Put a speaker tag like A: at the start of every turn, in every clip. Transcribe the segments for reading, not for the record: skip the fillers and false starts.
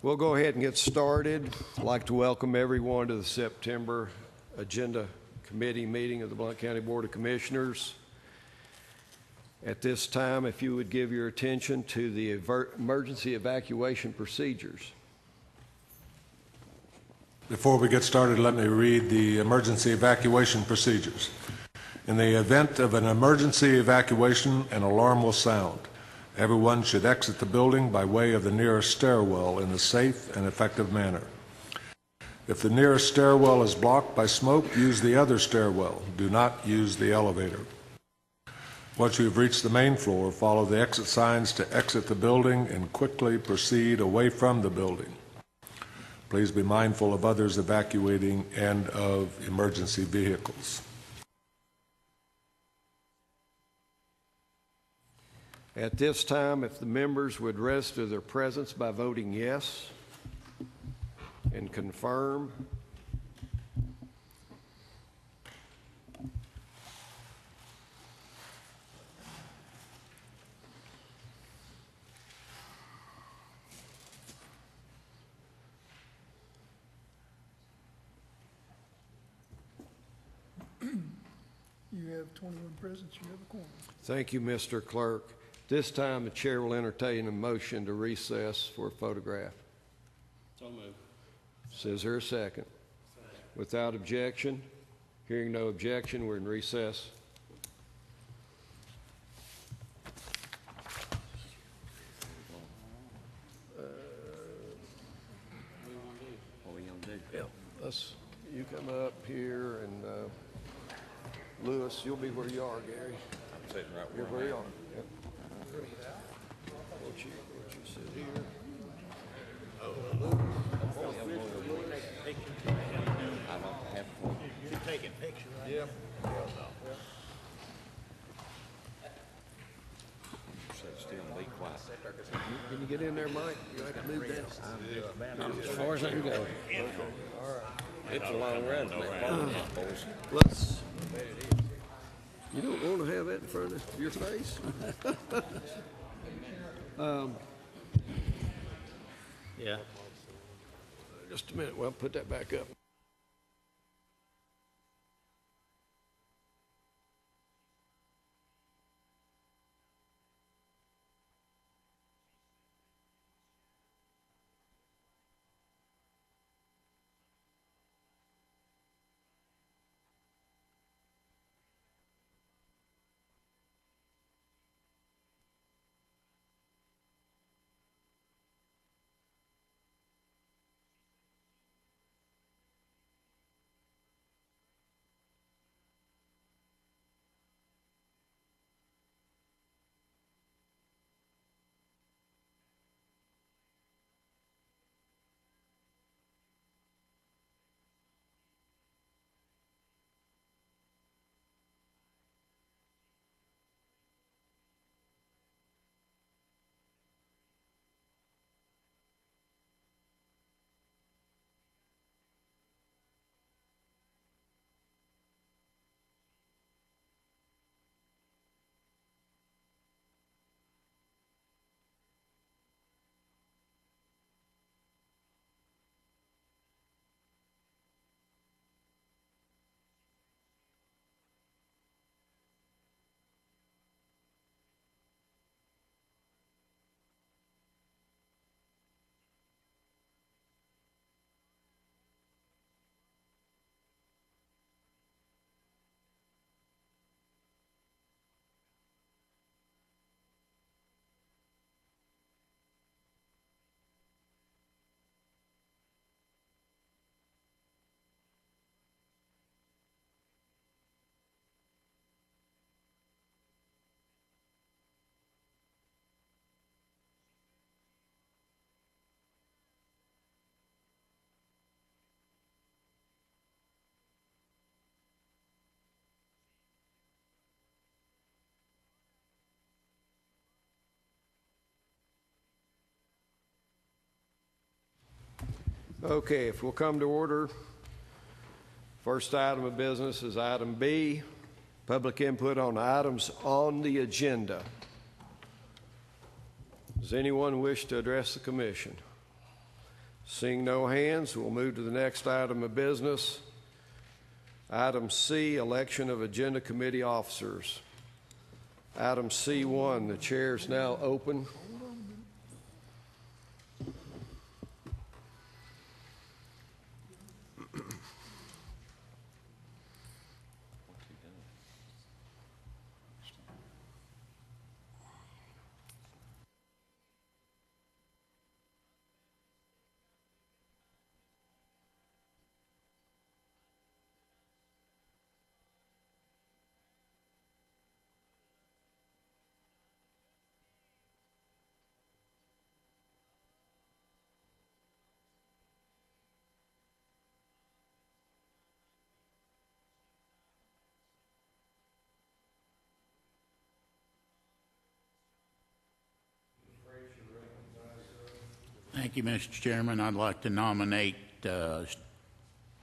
A: We'll go ahead and get started. I'd like to welcome everyone to the September Agenda Committee meeting of the Blount County Board of Commissioners. At this time, if you would give your attention to the emergency evacuation procedures.
B: Before we get started, let me read the emergency evacuation procedures. In the event of an emergency evacuation, an alarm will sound. Everyone should exit the building by way of the nearest stairwell in a safe and effective manner. If the nearest stairwell is blocked by smoke, use the other stairwell. Do not use the elevator. Once you have reached the main floor, follow the exit signs to exit the building and quickly proceed away from the building. Please be mindful of others evacuating and of emergency vehicles.
A: At this time, if the members would register their presence by voting yes and confirm.
C: You have 21 present, you have a quorum.
A: Thank you, Mr. Clerk. This time, the chair will entertain a motion to recess for a photograph.
D: So moved.
A: Is there a second? Without objection, hearing no objection, we're in recess.
D: What we gonna do?
A: Yeah, you come up here and Lewis, you'll be where you are, Gary.
D: I'm sitting right
A: You're
D: where
A: where you
D: I'm
A: are. Yep. Won't you sit here?
D: I don't have one.
C: You're taking pictures, right?
A: Yep.
D: So still be quiet.
A: Can you get in there, Mike? You have to move down.
D: As far as I can go. It's a long run, boys.
A: Let's. You don't want to have that in front of your face.
D: Yeah.
A: Just a minute. Well, put that back up. Okay, if we'll come to order. First item of business is item B, public input on items on the agenda. Does anyone wish to address the commission? Seeing no hands, we'll move to the next item of business. Item C, election of agenda committee officers. Item C1, the chair is now open.
E: Thank you, Mr. Chairman. I'd like to nominate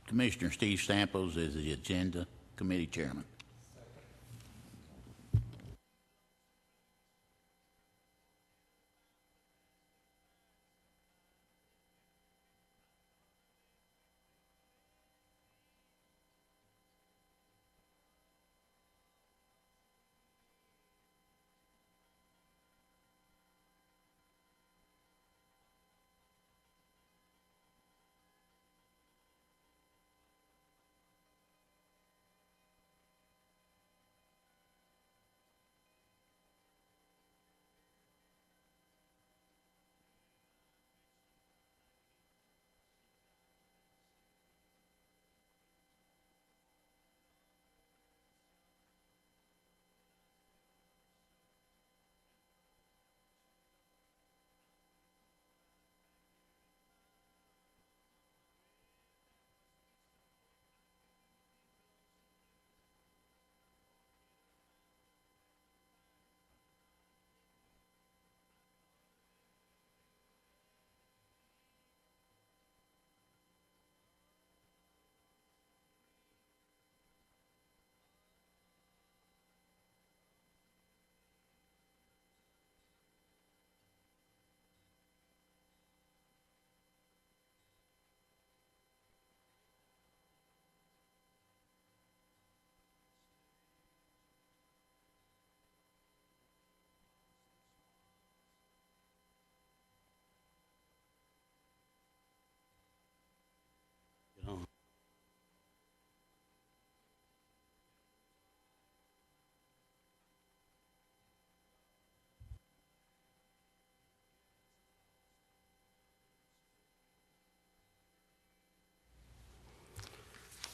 E: Commissioner Steve Samples as the Agenda Committee Chairman.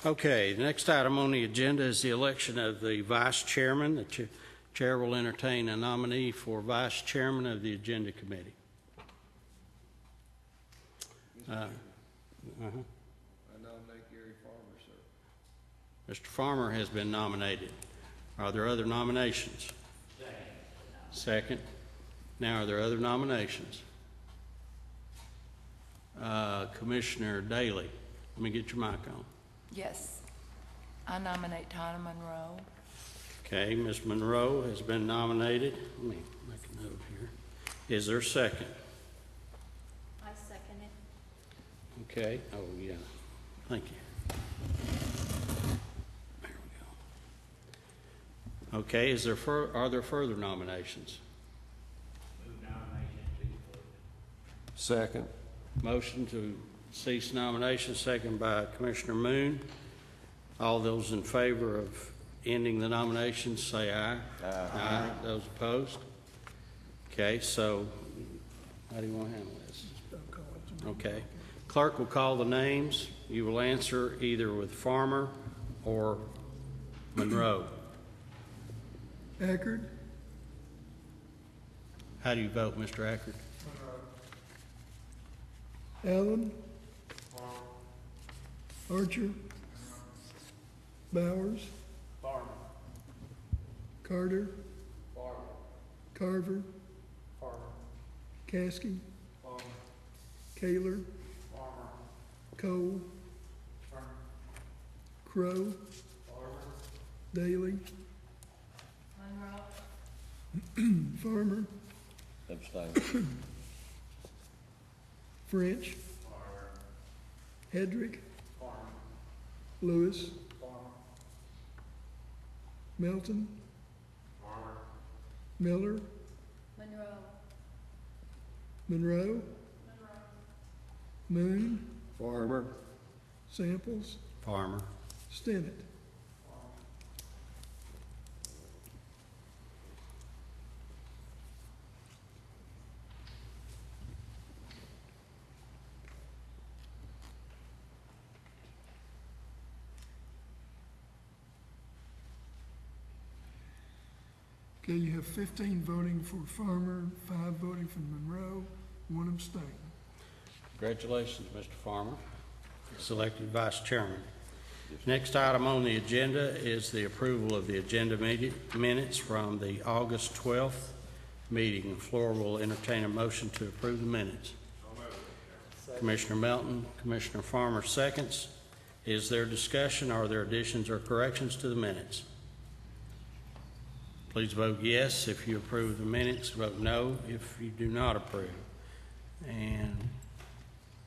F: Okay, the next item on the agenda is the election of the vice chairman. The chair will entertain a nominee for vice chairman of the agenda committee.
A: I nominate Gary Farmer, sir.
F: Mr. Farmer has been nominated. Are there other nominations? Second. Now, are there other nominations? Commissioner Daly, let me get your mic on.
G: Yes. I nominate Tana Monroe.
F: Okay, Ms. Monroe has been nominated. Let me make a note here. Is there a second?
G: I second it.
F: Okay. Oh, yeah. Thank you. There we go. Okay, are there further nominations?
A: Second.
F: Motion to cease nomination, second by Commissioner Moon. All those in favor of ending the nominations, say aye. Aye. Those opposed? Okay, so how do you want to handle this? Okay. Clerk will call the names. You will answer either with Farmer or Monroe.
C: Ackard,
F: How do you vote, Mr. Ackard?
C: Allen, Archer, Bowers, Carter, Carver, Caskey, Kaler, Cole, Crow, Daly, Farmer,
D: Abstain.
C: French, Hedrick. Lewis. Melton. Miller. Monroe. Moon.
A: Farmer.
C: Samples.
F: Farmer.
C: Stinnett. Okay, you have 15 voting for Farmer, 5 voting for Monroe, 1 abstain.
F: Congratulations, Mr. Farmer, selected vice chairman. Next item on the agenda is the approval of the agenda minutes from the August 12th meeting. The floor will entertain a motion to approve the minutes. Commissioner Melton, Commissioner Farmer seconds. Is there discussion? Are there additions or corrections to the minutes? Please vote yes if you approve the minutes. Vote no if you do not approve. And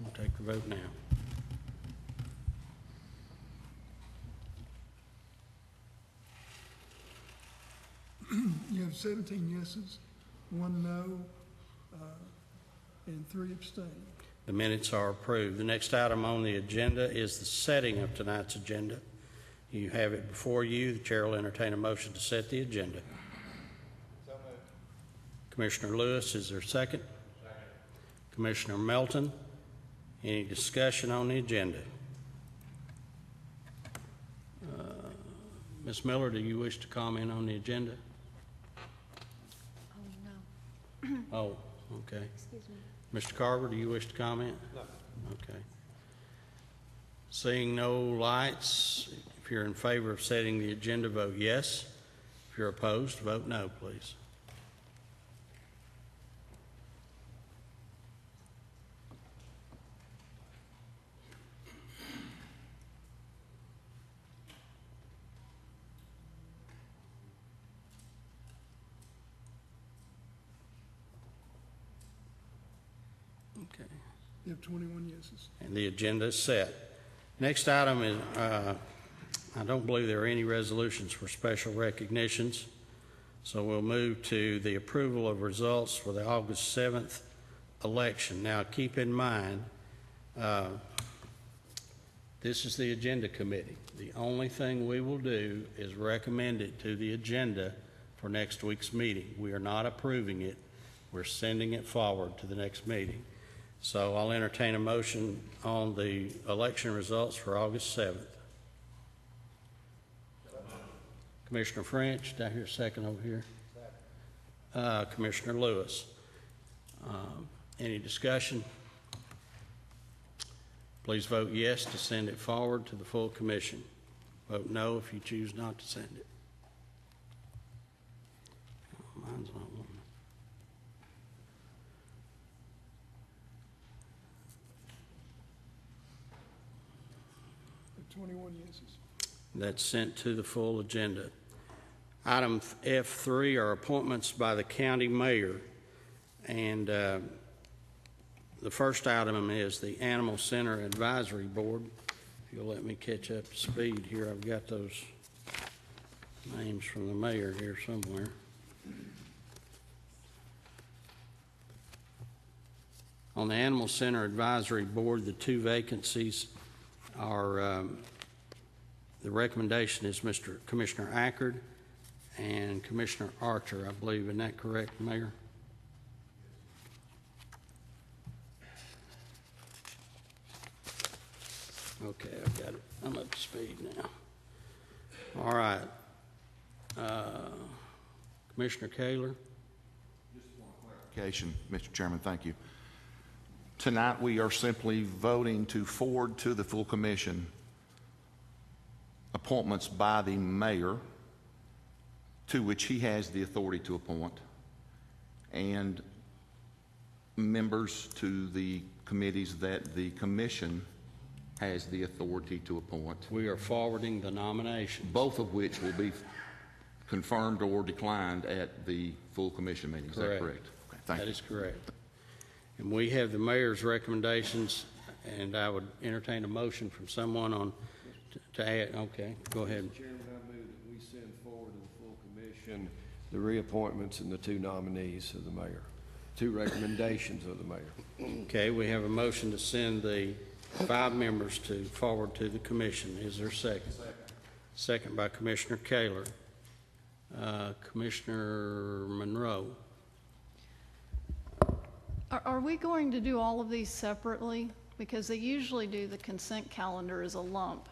F: we'll take the vote now.
C: You have 17 yeses, 1 no, and 3 abstain.
F: The minutes are approved. The next item on the agenda is the setting of tonight's agenda. You have it before you. The chair will entertain a motion to set the agenda. So moved. Commissioner Lewis, is there a second? Second. Commissioner Melton, any discussion on the agenda? Ms. Miller, do you wish to comment on the agenda?
H: Oh, no.
F: Oh, okay.
H: Excuse me.
F: Mr. Carver, do you wish to comment? No. Okay. Seeing no lights, if you're in favor of setting the agenda, vote yes. If you're opposed, vote no, please. Okay.
C: You have 21 yeses.
F: And the agenda is set. Next item is, I don't believe there are any resolutions for special recognitions, so we'll move to the approval of results for the August 7th election. Now, keep in mind, this is the agenda committee. The only thing we will do is recommend it to the agenda for next week's meeting. We are not approving it. We're sending it forward to the next meeting. So I'll entertain a motion on the election results for August 7th. Commissioner French, did I hear a second over here? Commissioner Lewis. Any discussion? Please vote yes to send it forward to the full commission. Vote no if you choose not to send it. Mine's not one.
C: 21 yeses.
F: That's sent to the full agenda. Item F3 are appointments by the county mayor. And the first item is the Animal Center Advisory Board. If you'll let me catch up to speed here, I've got those names from the mayor here somewhere. On the Animal Center Advisory Board, the 2 vacancies are, the recommendation is Commissioner Ackard and Commissioner Archer, I believe. Isn't that correct, Mayor? Okay, I've got it. I'm up to speed now. All right. Commissioner Kaler?
I: Just one clarification, Mr. Chairman, thank you. Tonight, we are simply voting to forward to the full commission appointments by the mayor to which he has the authority to appoint, and members to the committees that the commission has the authority to appoint,
F: We are forwarding the nominations.
I: both of which will be confirmed or declined at the full commission meeting. Is that correct? Okay, thank you.
F: That is correct. And we have the mayor's recommendations and I would entertain a motion from someone on, to add, okay, go ahead.
A: Mr. Chairman, I move that we send forward to the full commission the reappointments and the two nominees of the mayor, two recommendations of the mayor.
F: Okay, we have a motion to send the 5 members forward to the commission. Is there a second? Second by Commissioner Kaler. Commissioner Monroe.
H: Are we going to do all of these separately? Because they usually do the consent calendar as a lump,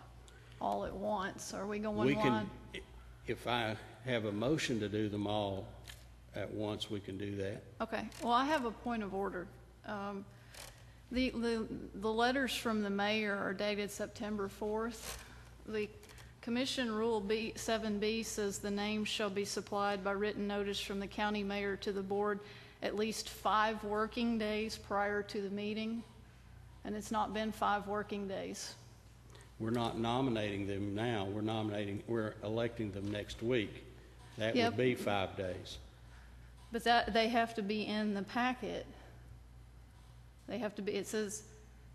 H: all at once. Are we going
F: We can,
H: line?
F: if I have a motion to do them all at once, we can do that.
H: Okay, well, I have a point of order. The letters from the mayor are dated September 4th. The Commission Rule 7B says the names shall be supplied by written notice from the county mayor to the board at least 5 working days prior to the meeting, and it's not been 5 working days.
F: We're not nominating them now. We're electing them next week. That
H: Yep.
F: would be 5 days.
H: But they have to be in the packet. They have to be, it says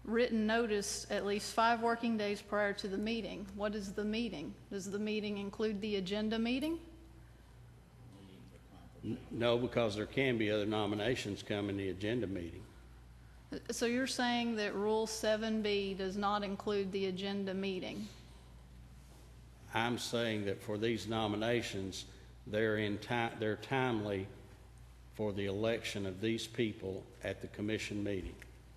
H: written notice at least 5 working days prior to the meeting. What is the meeting? Does the meeting include the agenda meeting?
F: No, because there can be other nominations come in the agenda meeting.
H: So you're saying that Rule 7B does not include the agenda meeting?
F: I'm saying that for these nominations, they're timely for the election of these people at the commission meeting.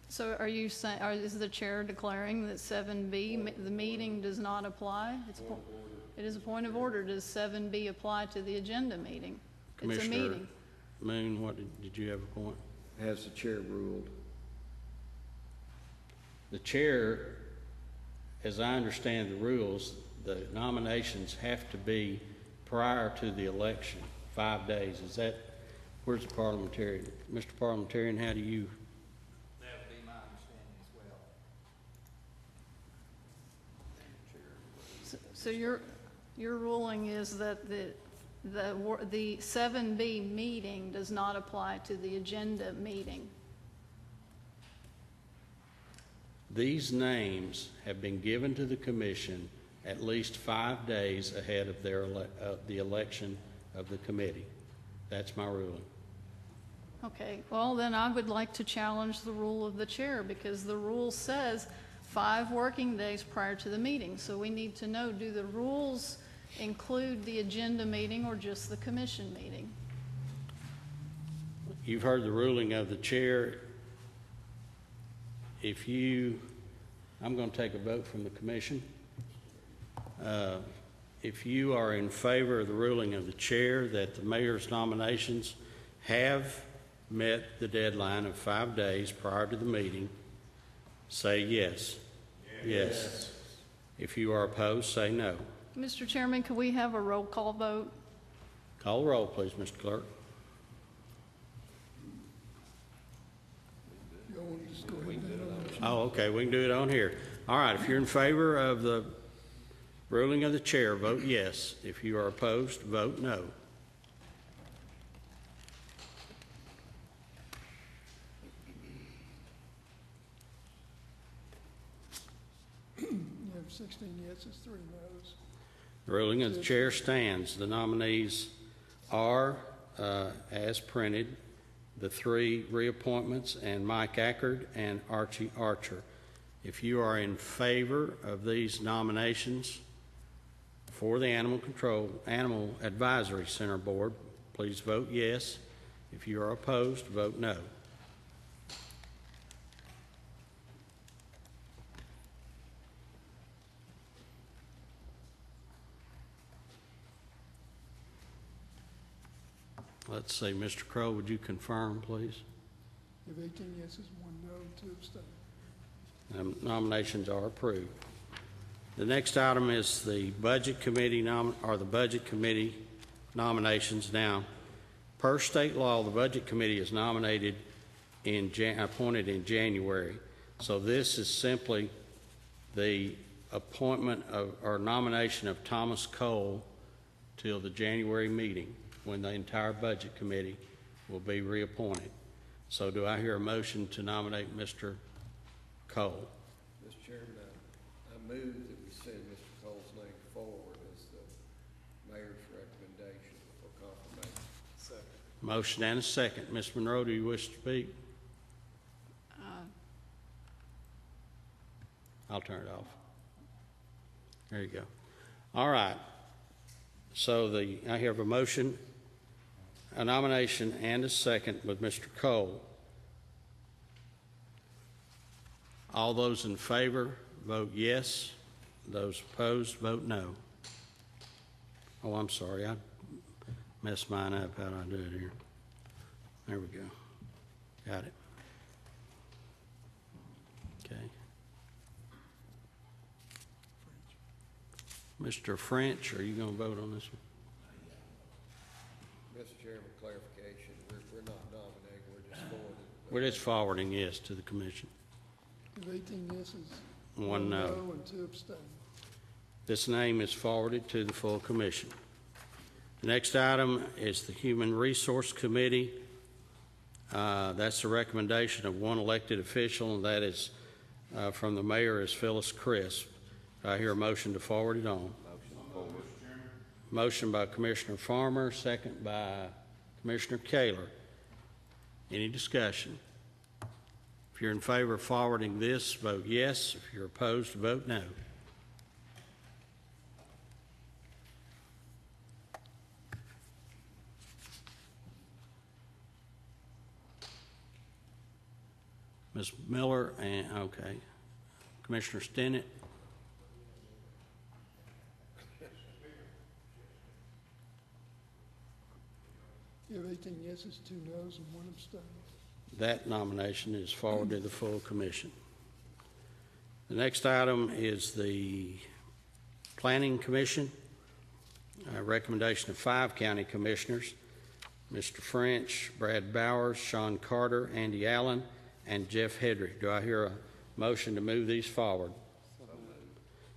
H: So are you saying, is the chair declaring that 7B, the meeting does not apply? It is a point of order. Does 7B apply to the agenda meeting? It's a
F: Commissioner
H: meeting.
F: Moon, what did you have a point?
A: Has the chair ruled?
F: The chair, as I understand the rules, the nominations have to be prior to the election, 5 days. Is that, where's the parliamentarian? Mr. Parliamentarian, how do you?
J: That would be my understanding as well.
H: So your ruling is that the 7B meeting does not apply to the agenda meeting?
F: These names have been given to the commission at least 5 days ahead of the election of the committee. That's my ruling.
H: Okay, well, then I would like to challenge the rule of the chair, because the rule says 5 working days prior to the meeting. So we need to know, do the rules include the agenda meeting or just the commission meeting?
F: You've heard the ruling of the chair. I'm going to take a vote from the commission. If you are in favor of the ruling of the chair that the mayor's nominations have met the deadline of 5 days prior to the meeting, say yes. Yes. If you are opposed, say no.
H: Mr. Chairman, could we have a roll call vote?
F: Call the roll, please, Mr. Clerk.
C: Y'all want to just go ahead and do it on the
F: Oh, okay, we can do it on here. All right, if you're in favor of the ruling of the chair, vote yes. If you are opposed, vote no.
C: You have 16 yeses, 3 noes.
F: The ruling of the chair stands. The nominees are, as printed, the 3 reappointments, and Mike Ackard and Archie Archer. If you are in favor of these nominations for the Animal Advisory Center Board, please vote yes. If you are opposed, vote no. Let's see, Mr. Crowe, would you confirm, please?
C: You have 18 yeses, 1 no, 2 abstain.
F: Nominations are approved. The next item is the Budget Committee the Budget Committee nominations. Now, per state law, the Budget Committee is appointed in January. So this is simply the appointment or nomination of Thomas Cole till the January meeting, when the entire Budget Committee will be reappointed. So do I hear a motion to nominate Mr. Cole?
A: move that we send Mr. Cole's name forward as the mayor's recommendation for confirmation. Second.
F: Motion and a second. Ms. Monroe, do you wish to speak? I'll turn it off. There you go. All right. So I have a motion, a nomination, and a second with Mr. Cole. All those in favor, vote yes. Those opposed, vote no. Oh, I'm sorry. I messed mine up. How do I do it here? There we go. Got it. Okay. Mr. French, are you going to vote on this one?
A: Mr. Chairman, clarification, we're not nominating, we're just forwarding.
F: We're just forwarding yes to the commission.
C: You have 18 yeses.
F: One no.
C: And 2 abstain.
F: This name is forwarded to the full commission. The next item is the Human Resource Committee. That's the recommendation of one elected official, and that is from the mayor is Phyllis Crisp. I hear a motion to forward it on. Motion by Commissioner Farmer, second by Commissioner Kaler. Any discussion? If you're in favor of forwarding this, vote yes. If you're opposed, vote no. Ms. Miller, and okay. Commissioner Stinnett.
C: You have 18 yeses, 2 noes, and 1 abstain.
F: That nomination is forwarded to the full commission. The next item is the Planning Commission. A recommendation of 5 county commissioners, Mr. French, Brad Bowers, Sean Carter, Andy Allen, and Jeff Hedrick. Do I hear a motion to move these forward?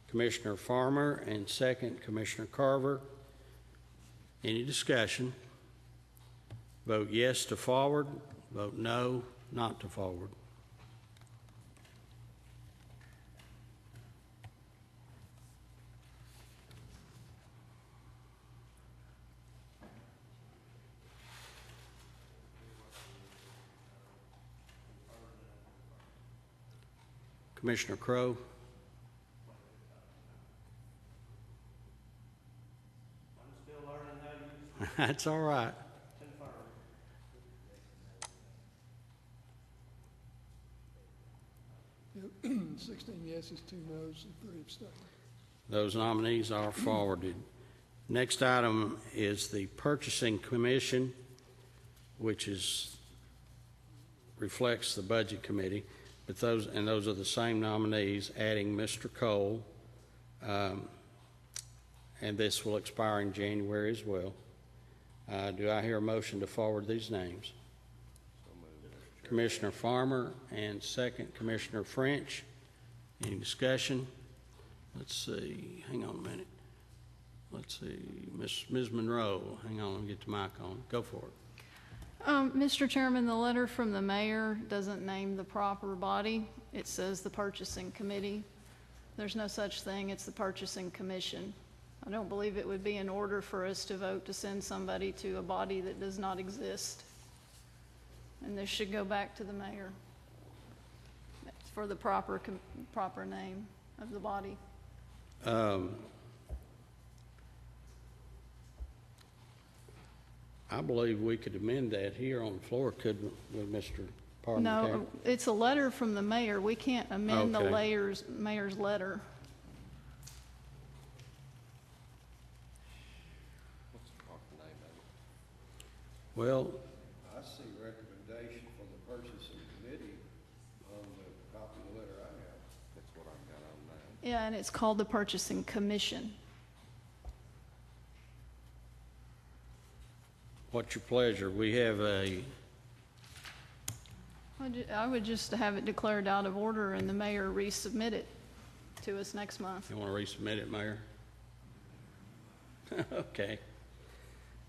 F: Commissioner Farmer, and second, Commissioner Carver. Any discussion? Vote yes to forward. Vote no, not to forward. Commissioner Crowe.
J: I'm still learning how to use
F: That's all right.
J: confirm.
C: 16 yeses, 2 noes, and 3 abstain.
F: Those nominees are forwarded. Next item is the Purchasing Commission, which reflects the Budget Committee, but those are the same nominees, adding Mr. Cole, and this will expire in January as well. Do I hear a motion to forward these names? Commissioner Farmer, and second, Commissioner French. Any discussion? Let's see. Hang on a minute. Let's see. Ms. Monroe, hang on. Let me get the mic on. Go for it.
H: Mr. Chairman, the letter from the mayor doesn't name the proper body. It says the purchasing committee. There's no such thing. It's the purchasing commission. I don't believe it would be in order for us to vote to send somebody to a body that does not exist. And this should go back to the mayor for the proper name of the body.
F: I believe we could amend that here on the floor, couldn't we, with Mr. Parliamentary?
H: No, it's a letter from the mayor. We can't amend the
F: Okay.
H: mayor's letter.
A: What's the proper name of it?
F: Well,
A: I see recommendation from the purchasing committee on the copy of the letter I have. That's what I've got on mine.
H: Yeah, and it's called the purchasing commission.
F: what's your pleasure? We have
H: I would just have it declared out of order and the mayor resubmit it to us next month.
F: you want to resubmit it, Mayor? Okay.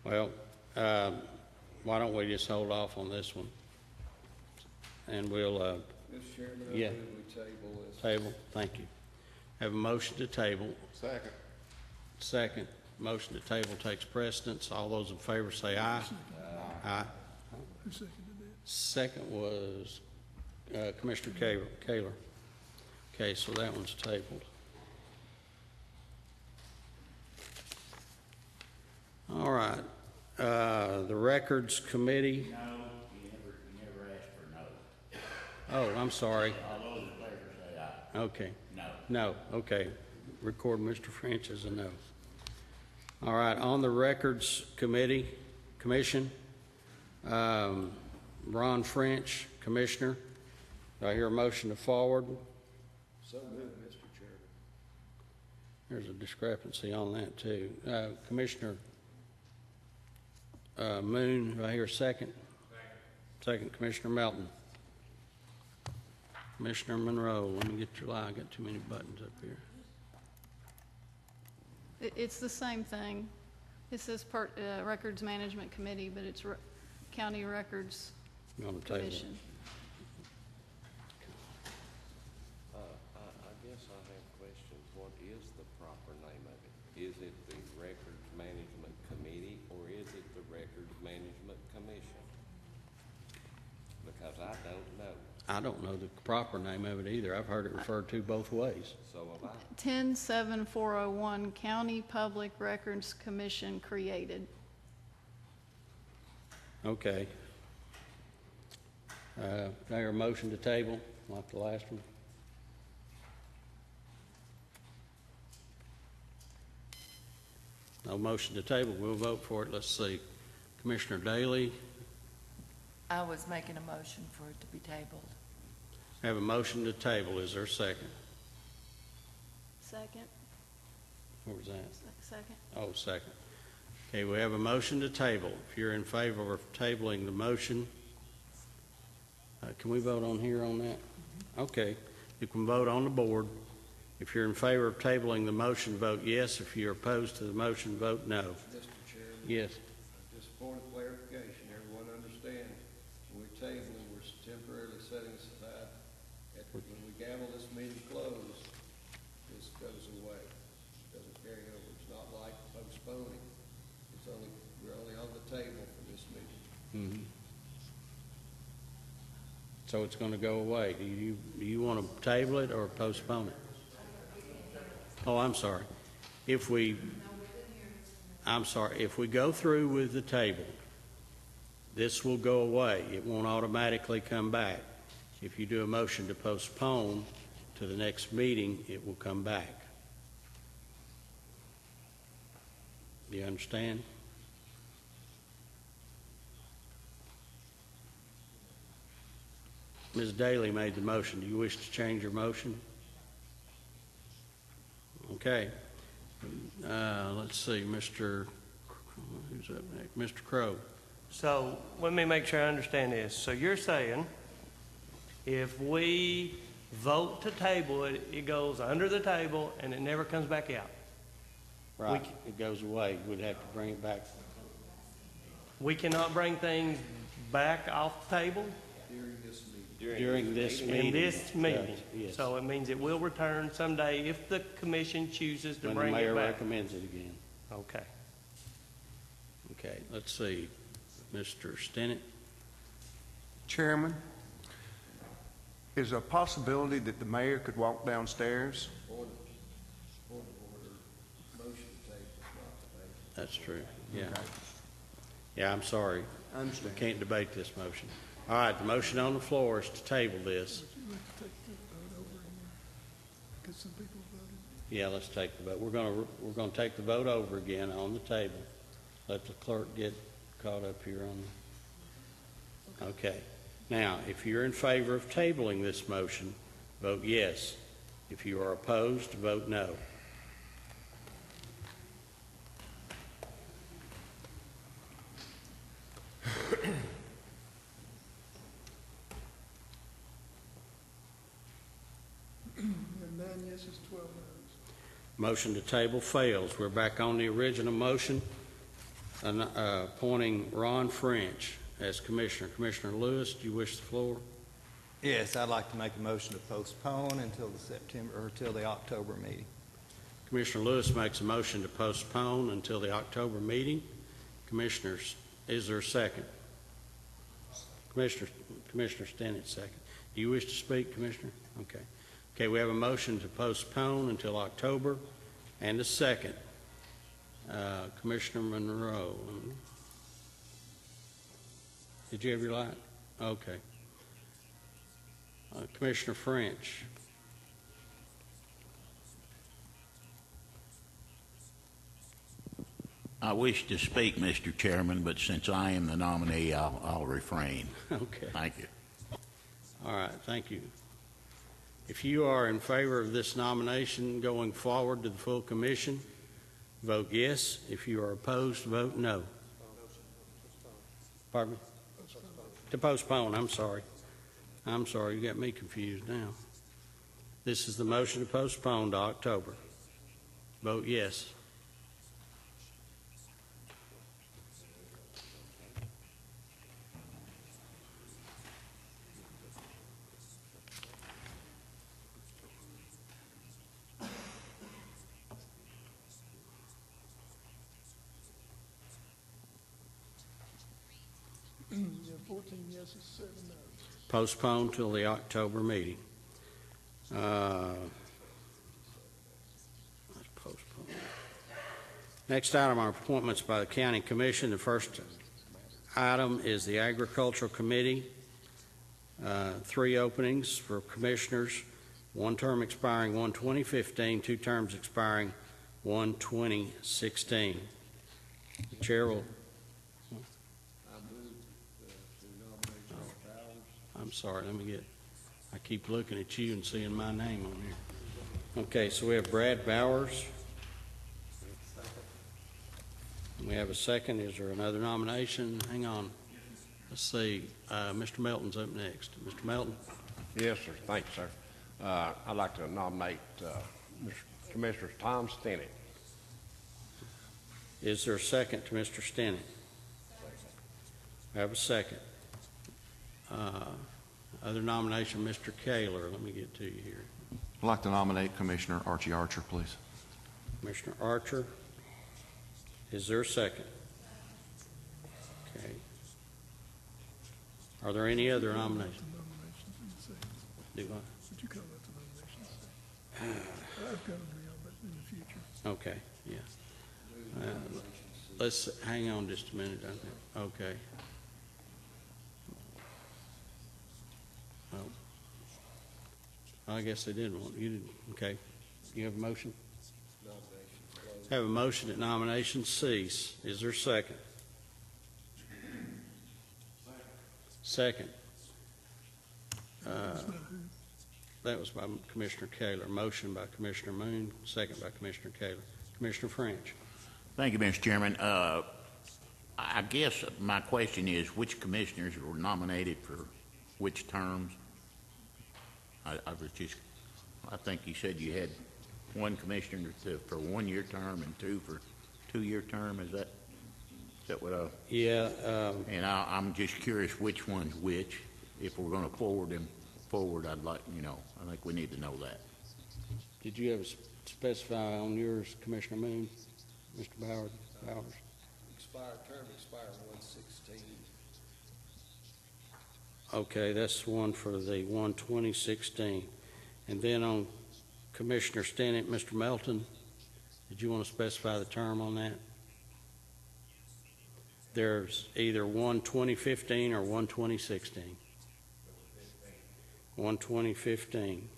F: Well, why don't we just hold off on this one? And we'll,
A: Mr. Chairman, I
F: yeah.
A: move we table this.
F: table, thank you. Have a motion to table.
B: Second.
F: Second. Motion to table takes precedence. All those in favor say aye. Aye.
C: Who seconded that?
F: Second was Commissioner Kaler. Okay, so that one's tabled. All right. The Records Committee.
E: No, you never asked for no.
F: Oh, I'm sorry.
E: All those in favor say aye.
F: Okay.
E: No.
F: No, okay. Record Mr. French as a no. All right, on the Records Commission, Ron French, Commissioner. Do I hear a motion to forward?
A: So moved, Mr. Chairman.
F: There's a discrepancy on that, too. Commissioner Moon, do I hear a second? Second, Commissioner Melton. Commissioner Monroe, let me get your line. I got too many buttons up here.
H: It's the same thing. It says Records Management Committee, but it's County Records
F: You want to table it?
H: Commission.
D: I guess I have questions. What is the proper name of it? Is it the Records Management Committee or is it the Records Management Commission? Because I don't know.
F: I don't know the proper name of it either. I've heard it referred to both ways.
D: So have I.
H: 10-7-401, County Public Records Commission created.
F: Okay. Do I hear a motion to table, like the last one? No motion to table. We'll vote for it. Let's see. Commissioner Daly,
G: I was making a motion for it to be tabled.
F: have a motion to table. Is there a second?
H: Second.
F: What was that?
H: Second.
F: Oh, second. Okay, we have a motion to table. If you're in favor of tabling the motion, can we vote on here on that? Okay, you can vote on the board. If you're in favor of tabling the motion, vote yes. If you're opposed to the motion, vote no.
A: Mr. Chairman.
F: Yes.
A: Just a point of clarification, everyone understands, when we're tabling, we're temporarily setting aside, when we gavel this meeting closed, this goes away, doesn't carry over. It's not like postponing, we're only on the table for this meeting.
F: So it's going to go away. Do you want to table it or postpone it? Oh, I'm sorry. If we go through with the table, this will go away. It won't automatically come back. If you do a motion to postpone to the next meeting, it will come back. Do you understand? Ms. Daly made the motion. Do you wish to change your motion? Okay. Let's see, who's up next? Mr. Crow.
J: So let me make sure I understand this. So you're saying if we vote to table it, it goes under the table and it never comes back out?
F: Right, it goes away. We'd have to bring it back.
J: We cannot bring things back off the table
F: During this meeting.
J: in this meeting?
F: Yes.
J: So it means it will return someday if the commission chooses to
F: When the
J: bring
F: mayor
J: it back?
F: recommends it again.
J: Okay.
F: Okay, let's see. Mr. Stinnett?
K: Chairman, is there a possibility that the mayor could walk downstairs?
A: Point of order, motion to table, not to table.
F: That's true, yeah.
K: Okay.
F: Yeah, I'm sorry.
K: I understand.
F: We can't debate this motion. All right, the motion on the floor is to table this.
C: Would you like to take the vote over again? Because some people voted.
F: Yeah, let's take the vote. We're gonna take the vote over again on the table. Let the clerk get caught up here on the... Okay. Now, if you're in favor of tabling this motion, vote yes. If you are opposed, vote no.
C: We have 9 yeses, 12 noes.
F: Motion to table fails. We're back on the original motion, appointing Ron French as commissioner. Commissioner Lewis, do you wish the floor?
L: Yes, I'd like to make a motion to postpone until the September, or till the October meeting.
F: Commissioner Lewis makes a motion to postpone until the October meeting. Commissioners, is there a second? Commissioner Stinnett, second. Do you wish to speak, Commissioner? Okay. Okay, we have a motion to postpone until October and a second. Commissioner Monroe. Did you have your light? Okay. Commissioner French.
E: I wish to speak, Mr. Chairman, but since I am the nominee, I'll refrain.
F: Okay.
E: Thank you.
F: All right, thank you. If you are in favor of this nomination going forward to the full commission, vote yes. If you are opposed, vote no. Pardon me? To postpone, I'm sorry. I'm sorry, you got me confused now. This is the motion to postpone to October. Vote yes.
C: Yeah, 14 yeses, 7 noes.
F: Postpone till the October meeting. Let's postpone. Next item are appointments by the County Commission. The first item is the Agricultural Committee. 3 openings for commissioners, 1 term expiring 1/2015, 2 terms expiring 1/2016. The chair will. I'm sorry, I keep looking at you and seeing my name on here. Okay, so we have Brad Bowers. We have a second. Is there another nomination? Hang on. Let's see. Mr. Melton's up next. Mr. Melton?
D: Yes, sir. Thank you, sir. I'd like to nominate Commissioner Tom Stinnett.
F: Is there a second to Mr. Stinnett? We have a second. Other nomination, Mr. Kaler. Let me get to you here.
I: I'd like to nominate Commissioner Archie Archer, please.
F: Commissioner Archer. Is there a second? Okay. Are there any other nominations? Do what?
C: Would you call that the nominations? I've got to agree on that in the future.
F: Okay, yeah. Let's hang on just a minute. Okay. Well, I guess they did want you did. Okay. You have a motion? Have a motion that nominations cease. Is there a second? Second. That was by Commissioner Kaler. Motion by Commissioner Moon. Second by Commissioner Kaler. Commissioner French.
E: Thank you, Mr. Chairman. I guess my question is, which commissioners were nominated for which terms? I think you said you had 1 commissioner for 1-year term and 2 for 2-year term. Is that what I?
F: Yeah.
E: And I'm just curious which one's which. If we're going to forward them forward, I'd like, I think we need to know that.
F: Did you ever specify on yours, Commissioner Moon, Mr. Bowers?
A: Term expire 1/16.
F: Okay, that's one for the 1/2016. And then on Commissioner Stinnett, Mr. Melton, did you want to specify the term on that? There's either 1/2015 or 1/2016. 1/2015.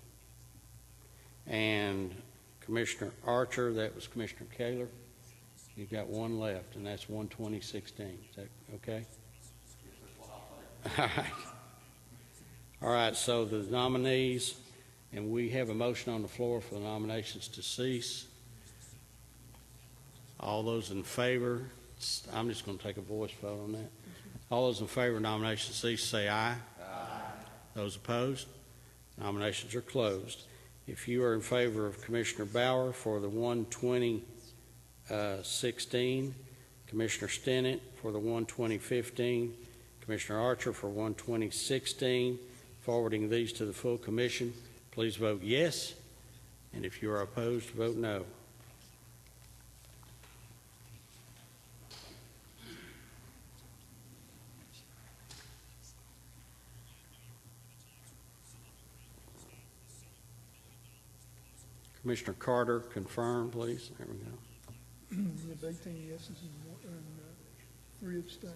F: And Commissioner Archer, that was Commissioner Kaler. You've got 1 left, and that's 1/2016. Is that okay? All right. All right, so the nominees, and we have a motion on the floor for the nominations to cease. All those in favor, I'm just going to take a voice vote on that. All those in favor of nominations to cease, say aye. Aye. Those opposed? Nominations are closed. If you are in favor of Commissioner Bauer for the 1/2016, Commissioner Stinnett for the 1/2015, Commissioner Archer for 1/2016, forwarding these to the full commission, please vote yes, and if you are opposed, vote no. Commissioner Carter, confirm, please. There we go.
C: We have 18 yeses and 3 abstain.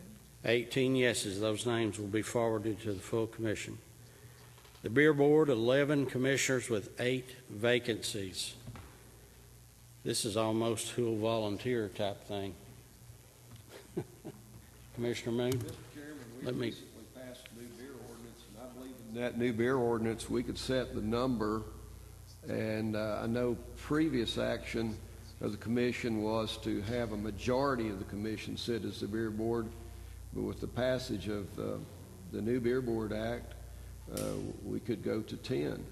F: 18 yeses. Those names will be forwarded to the full commission. The Beer Board, 11 commissioners with 8 vacancies. This is almost who'll volunteer type thing. Commissioner Moon?
A: Mr. Chairman,
F: Let
A: we
F: me-
A: recently passed a new beer ordinance, and I believe in that new beer ordinance, we could set the number, and I know previous action of the commission was to have a majority of the commission sit as the beer board, but with the passage of the new Beer Board Act, we could go to 10.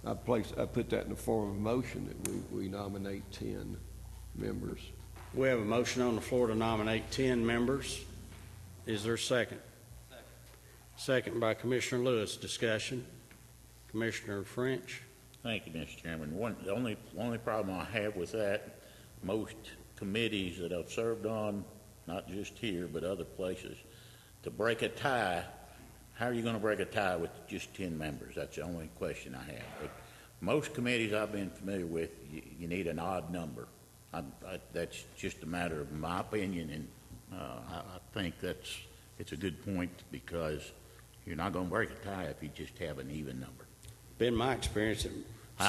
A: I put that in the form of a motion that we nominate 10 members.
F: We have a motion on the floor to nominate 10 members. Is there a second? Second by Commissioner Lewis. Discussion. Commissioner French.
E: Thank you, Mr. Chairman. The only problem I have with that, most committees that I've served on, not just here, but other places, to break a tie, how are you going to break a tie with just 10 members? That's the only question I have. But most committees I've been familiar with, you need an odd number. That's just a matter of my opinion, and I think it's a good point, because you're not going to break a tie if you just have an even number.
F: Been my experience that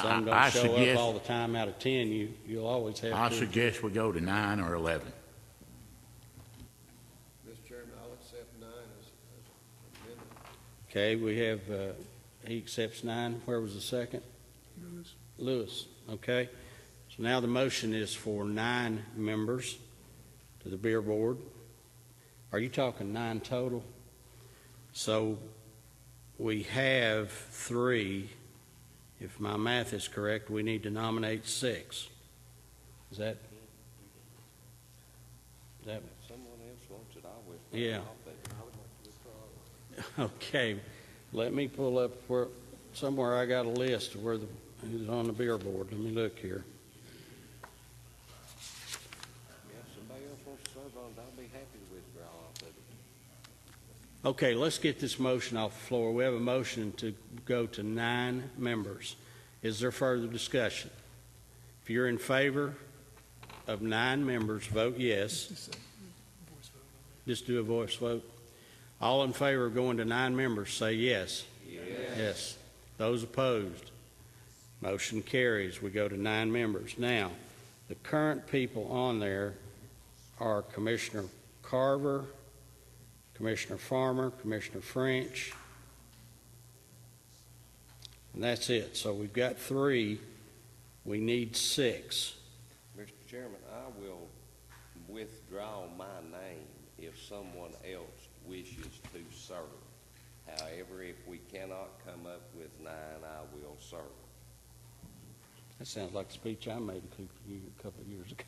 F: some
E: I
F: don't show
E: suggest-
F: up all the time. Out of 10, you'll always have
E: I
F: two.
E: suggest we go to 9 or 11.
A: Mr. Chairman, I'll accept 9 as amended.
F: Okay, we have, he accepts 9. Where was the second?
C: Lewis.
F: Lewis, okay. So now the motion is for 9 members to the beer board. Are you talking 9 total? So we have 3. If my math is correct, we need to nominate 6. Is that?
D: If someone else wants it, I will.
F: Yeah.
D: I would like to withdraw.
F: Okay, let me pull up where, somewhere I got a list of where who's on the beer board. Let me look here.
D: Yeah, if somebody else wants to serve on it, I'll be happy to withdraw off of it.
F: Okay, let's get this motion off the floor. We have a motion to go to 9 members. Is there further discussion? If you're in favor of 9 members, vote yes. Just do a voice vote. All in favor of going to 9 members, say yes. Yes. Those opposed? Motion carries. We go to 9 members. Now, the current people on there are Commissioner Carver, Commissioner Farmer, Commissioner French, and that's it. So we've got 3. We need 6.
D: Mr. Chairman, I will withdraw my name if someone else wishes to serve. However, if we cannot come up with 9, I will serve.
F: That sounds like a speech I made a couple of years ago.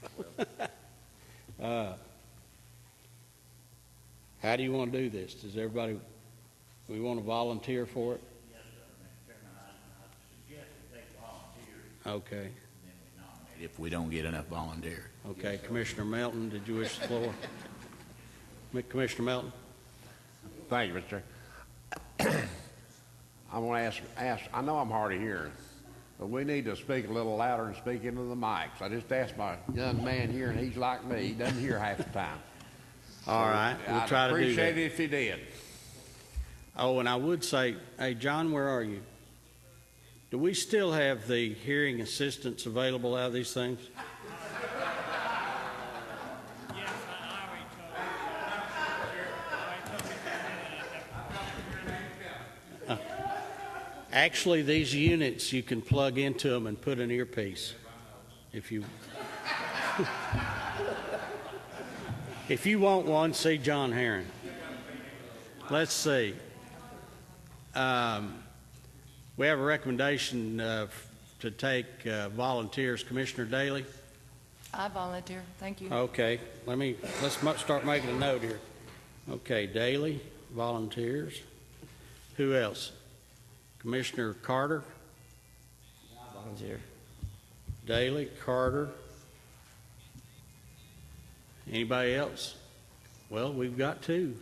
F: How do you want to do this? Does everybody, we want to volunteer for it?
E: Yes, sir, Mr. Chairman. I suggest we take volunteers,
F: Okay.
E: and then we nominate if we don't get enough volunteers.
F: Okay, Commissioner Melton, did you wish the floor? Commissioner Melton?
M: Thank you, Mr. Chair. I want to ask, I know I'm hard of hearing, but we need to speak a little louder and speak into the mics. I just asked my young man here, and he's like me. He doesn't hear half the time.
F: All right, we'll try to do
M: I'd appreciate
F: that.
M: it if he did.
F: Oh, and I would say, hey, John, where are you? Do we still have the hearing assistants available out of these things? Actually, these units, you can plug into them and put an earpiece. If you if you want one, see John Herron. Let's see. We have a recommendation to take volunteers. Commissioner Daly?
G: I volunteer. Thank you.
F: Okay, let's start making a note here. Okay, Daly volunteers. Who else? Commissioner Carter?
L: Volunteer.
F: Daly, Carter. Anybody else? Well, we've got two.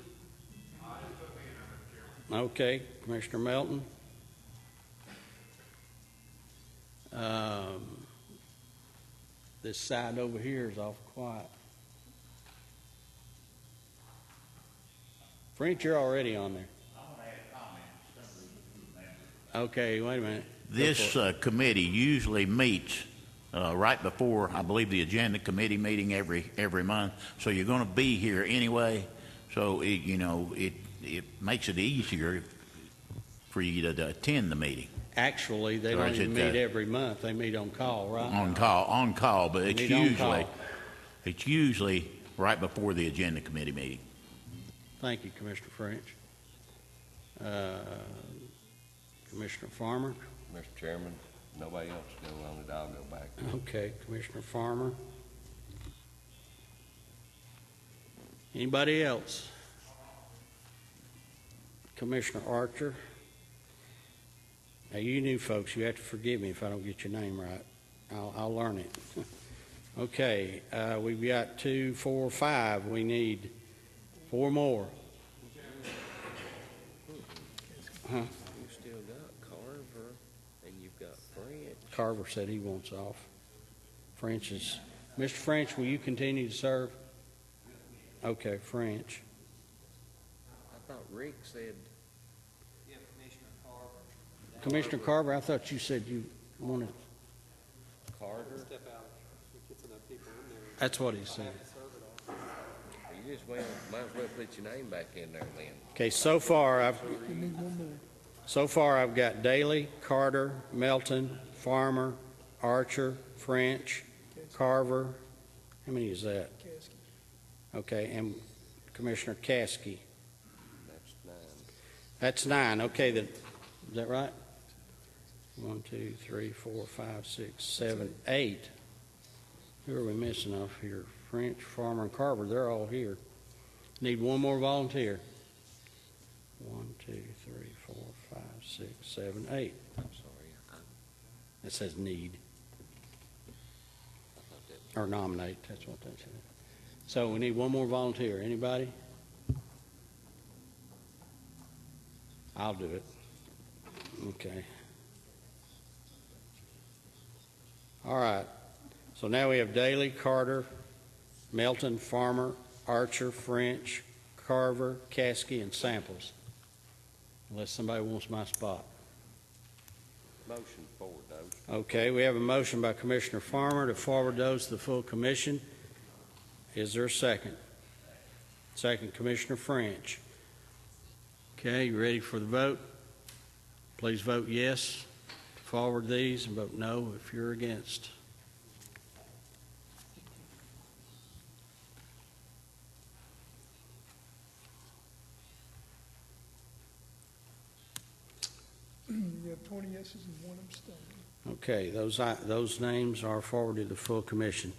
F: Okay, Commissioner Melton. This side over here is awful quiet. French, you're already on there. Okay, wait a minute.
E: This committee usually meets right before, I believe, the agenda committee meeting every month. So you're going to be here anyway. So it makes it easier for you to attend the meeting.
F: Actually, they don't even meet every month. They meet on call, right?
E: On call, but it's usually right before the agenda committee meeting.
F: Thank you, Commissioner French. Commissioner Farmer.
D: Mr. Chairman, nobody else go on it, I'll go back.
F: Okay, Commissioner Farmer. Anybody else? Commissioner Archer. Now, you new folks, you have to forgive me if I don't get your name right. I'll learn it. Okay, we've got 2, 4, 5. We need 4 more. Huh?
D: You've still got Carver, and you've got French.
F: Carver said he wants off. French is... Mr. French, will you continue to serve? Okay, French.
D: I thought Rick said...
F: Commissioner Carver, I thought you said you wanted...
D: Carter?
F: That's what he said.
D: You just might as well put your name back in there then.
F: Okay, so far I've got Daly, Carter, Melton, Farmer, Archer, French, Carver. How many is that? Okay, and Commissioner Caskey.
D: That's 9.
F: That's 9. Okay, is that right? 1, 2, 3, 4, 5, 6, 7, 8. Who are we missing off here? French, Farmer, and Carver. They're all here. Need one more volunteer. 1, 2, 3, 4, 5, 6, 7, 8.
D: I'm sorry.
F: It says need.
D: I thought that...
F: Or nominate. That's what that said. So we need one more volunteer. Anybody? I'll do it. Okay. All right. So now we have Daly, Carter, Melton, Farmer, Archer, French, Carver, Caskey, and Samples. Unless somebody wants my spot.
D: Motion forward, those.
F: Okay, we have a motion by Commissioner Farmer to forward those to the full commission. Is there a second? Second, Commissioner French. Okay, you ready for the vote? Please vote yes to forward these and vote no if you're against.
C: You have 20 yeses and 1 abstain.
F: Okay, those names are forwarded to the full commission.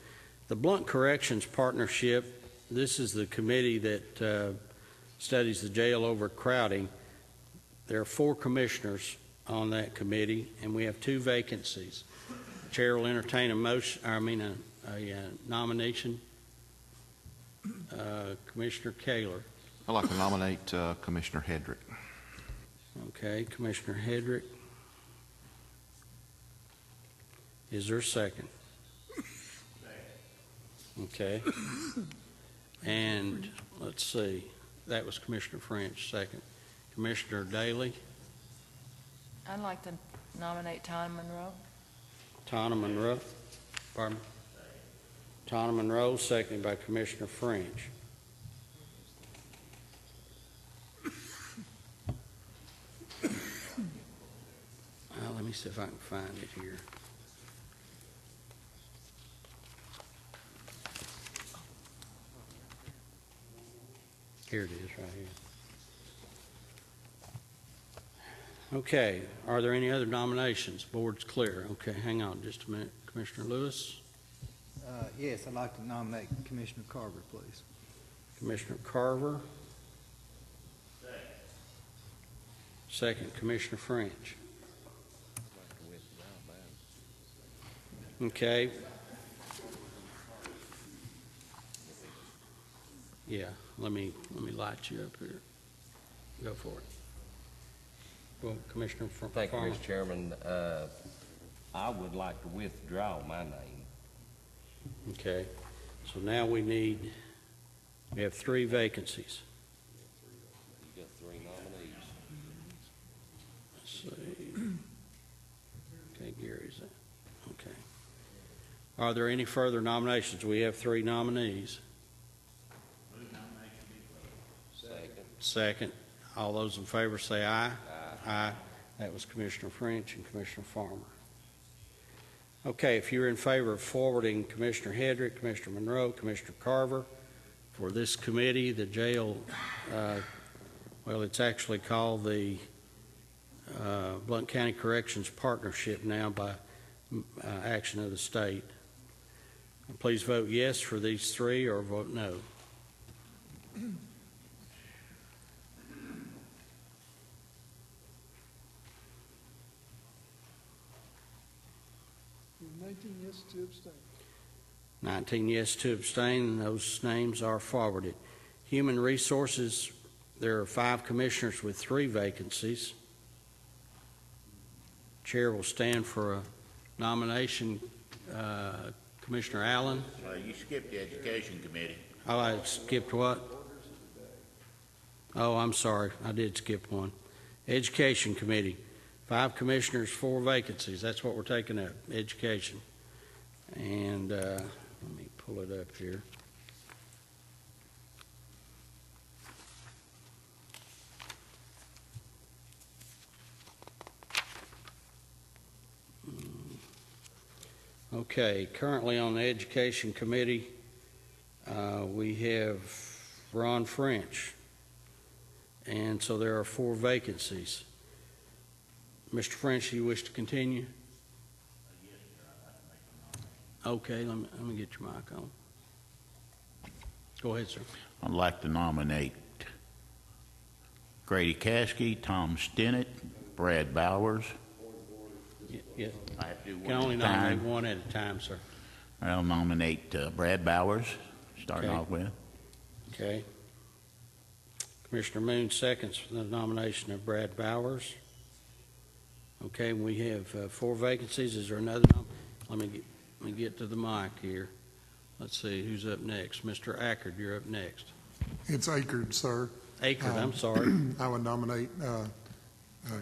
F: The Blount Corrections Partnership, this is the committee that studies the jail overcrowding. There are 4 commissioners on that committee, and we have 2 vacancies. Chair will entertain a nomination. Commissioner Kaler.
I: I'd like to nominate Commissioner Hedrick.
F: Okay, Commissioner Hedrick. Is there a second? Okay. And let's see, that was Commissioner French, second. Commissioner Daly.
G: I'd like to nominate Tom Monroe.
F: Tana Monroe. Pardon me? Tana Monroe, seconded by Commissioner French. Let me see if I can find it here. Here it is, right here. Okay, are there any other nominations? Board's clear. Okay, hang on just a minute. Commissioner Lewis?
L: Yes, I'd like to nominate Commissioner Carver, please.
F: Commissioner Carver? second Commissioner French. Okay. Yeah, let me light you up here. Go for it. Well, Commissioner Farmer.
D: Thank you, Mr. Chairman. I would like to withdraw my name.
F: Okay, so now we have 3 vacancies.
D: You got 3 nominees.
F: Let's see. Okay, Gary's in. Okay. Are there any further nominations? We have 3 nominees. Second. All those in favor say aye. Aye. That was Commissioner French and Commissioner Farmer. Okay, if you're in favor of forwarding Commissioner Hedrick, Commissioner Monroe, Commissioner Carver for this committee, the jail, well, it's actually called the Blount County Corrections Partnership now by action of the state. Please vote yes for these 3 or vote no.
C: 19 yes, 2 abstain.
F: 19 yes, 2 abstain. Those names are forwarded. Human Resources, there are 5 commissioners with 3 vacancies. Chair will stand for a nomination. Commissioner Allen.
E: You skipped the Education Committee.
F: Oh, I skipped what? Oh, I'm sorry. I did skip one. Education Committee. 5 commissioners, 4 vacancies. That's what we're taking up, education. And let me pull it up here. Okay, currently on the Education Committee, we have Ron French. And so there are 4 vacancies. Mr. French, do you wish to continue?
E: Yes, sir. I'd like to make a nomination.
F: Okay, let me get your mic on. Go ahead, sir.
E: I'd like to nominate Grady Caskey, Tom Stinnett, Brad Bowers.
F: Yeah,
E: I have to do
F: can
E: one
F: only
E: at a time.
F: nominate one at a time, sir.
E: I'll nominate Brad Bowers, starting
F: Okay.
E: off with.
F: Okay. Commissioner Moon seconds for the nomination of Brad Bowers. Okay, we have 4 vacancies. Is there another? Let me get to the mic here. Let's see who's up next. Mr. Ackard, you're up next.
N: It's Ackard, sir.
F: Ackard, I'm sorry.
N: I would nominate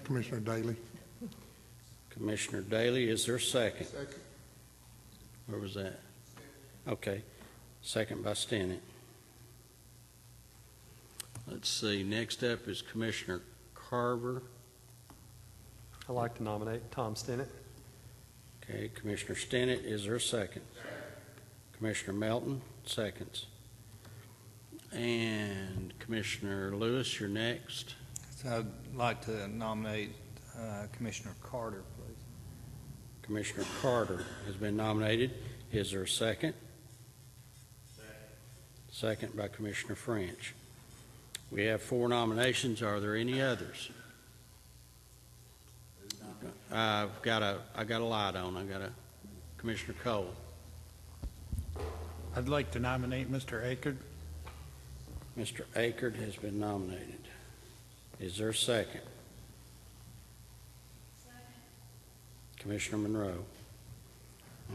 N: Commissioner Daly.
F: Commissioner Daly, is there a second?
N: Second.
F: Where was that? Okay, second by Stinnett. Let's see, next up is Commissioner Carver.
O: I'd like to nominate Tom Stinnett.
F: Okay, Commissioner Stinnett, is there a second? Commissioner Melton, seconds. And Commissioner Lewis, you're next.
L: So I'd like to nominate Commissioner Carter, please.
F: Commissioner Carter has been nominated. Is there a second? Second by Commissioner French. We have 4 nominations. Are there any others? I got a light on. Commissioner Cole.
P: I'd like to nominate Mr. Ackard.
F: Mr. Ackard has been nominated. Is there a second? Commissioner Monroe.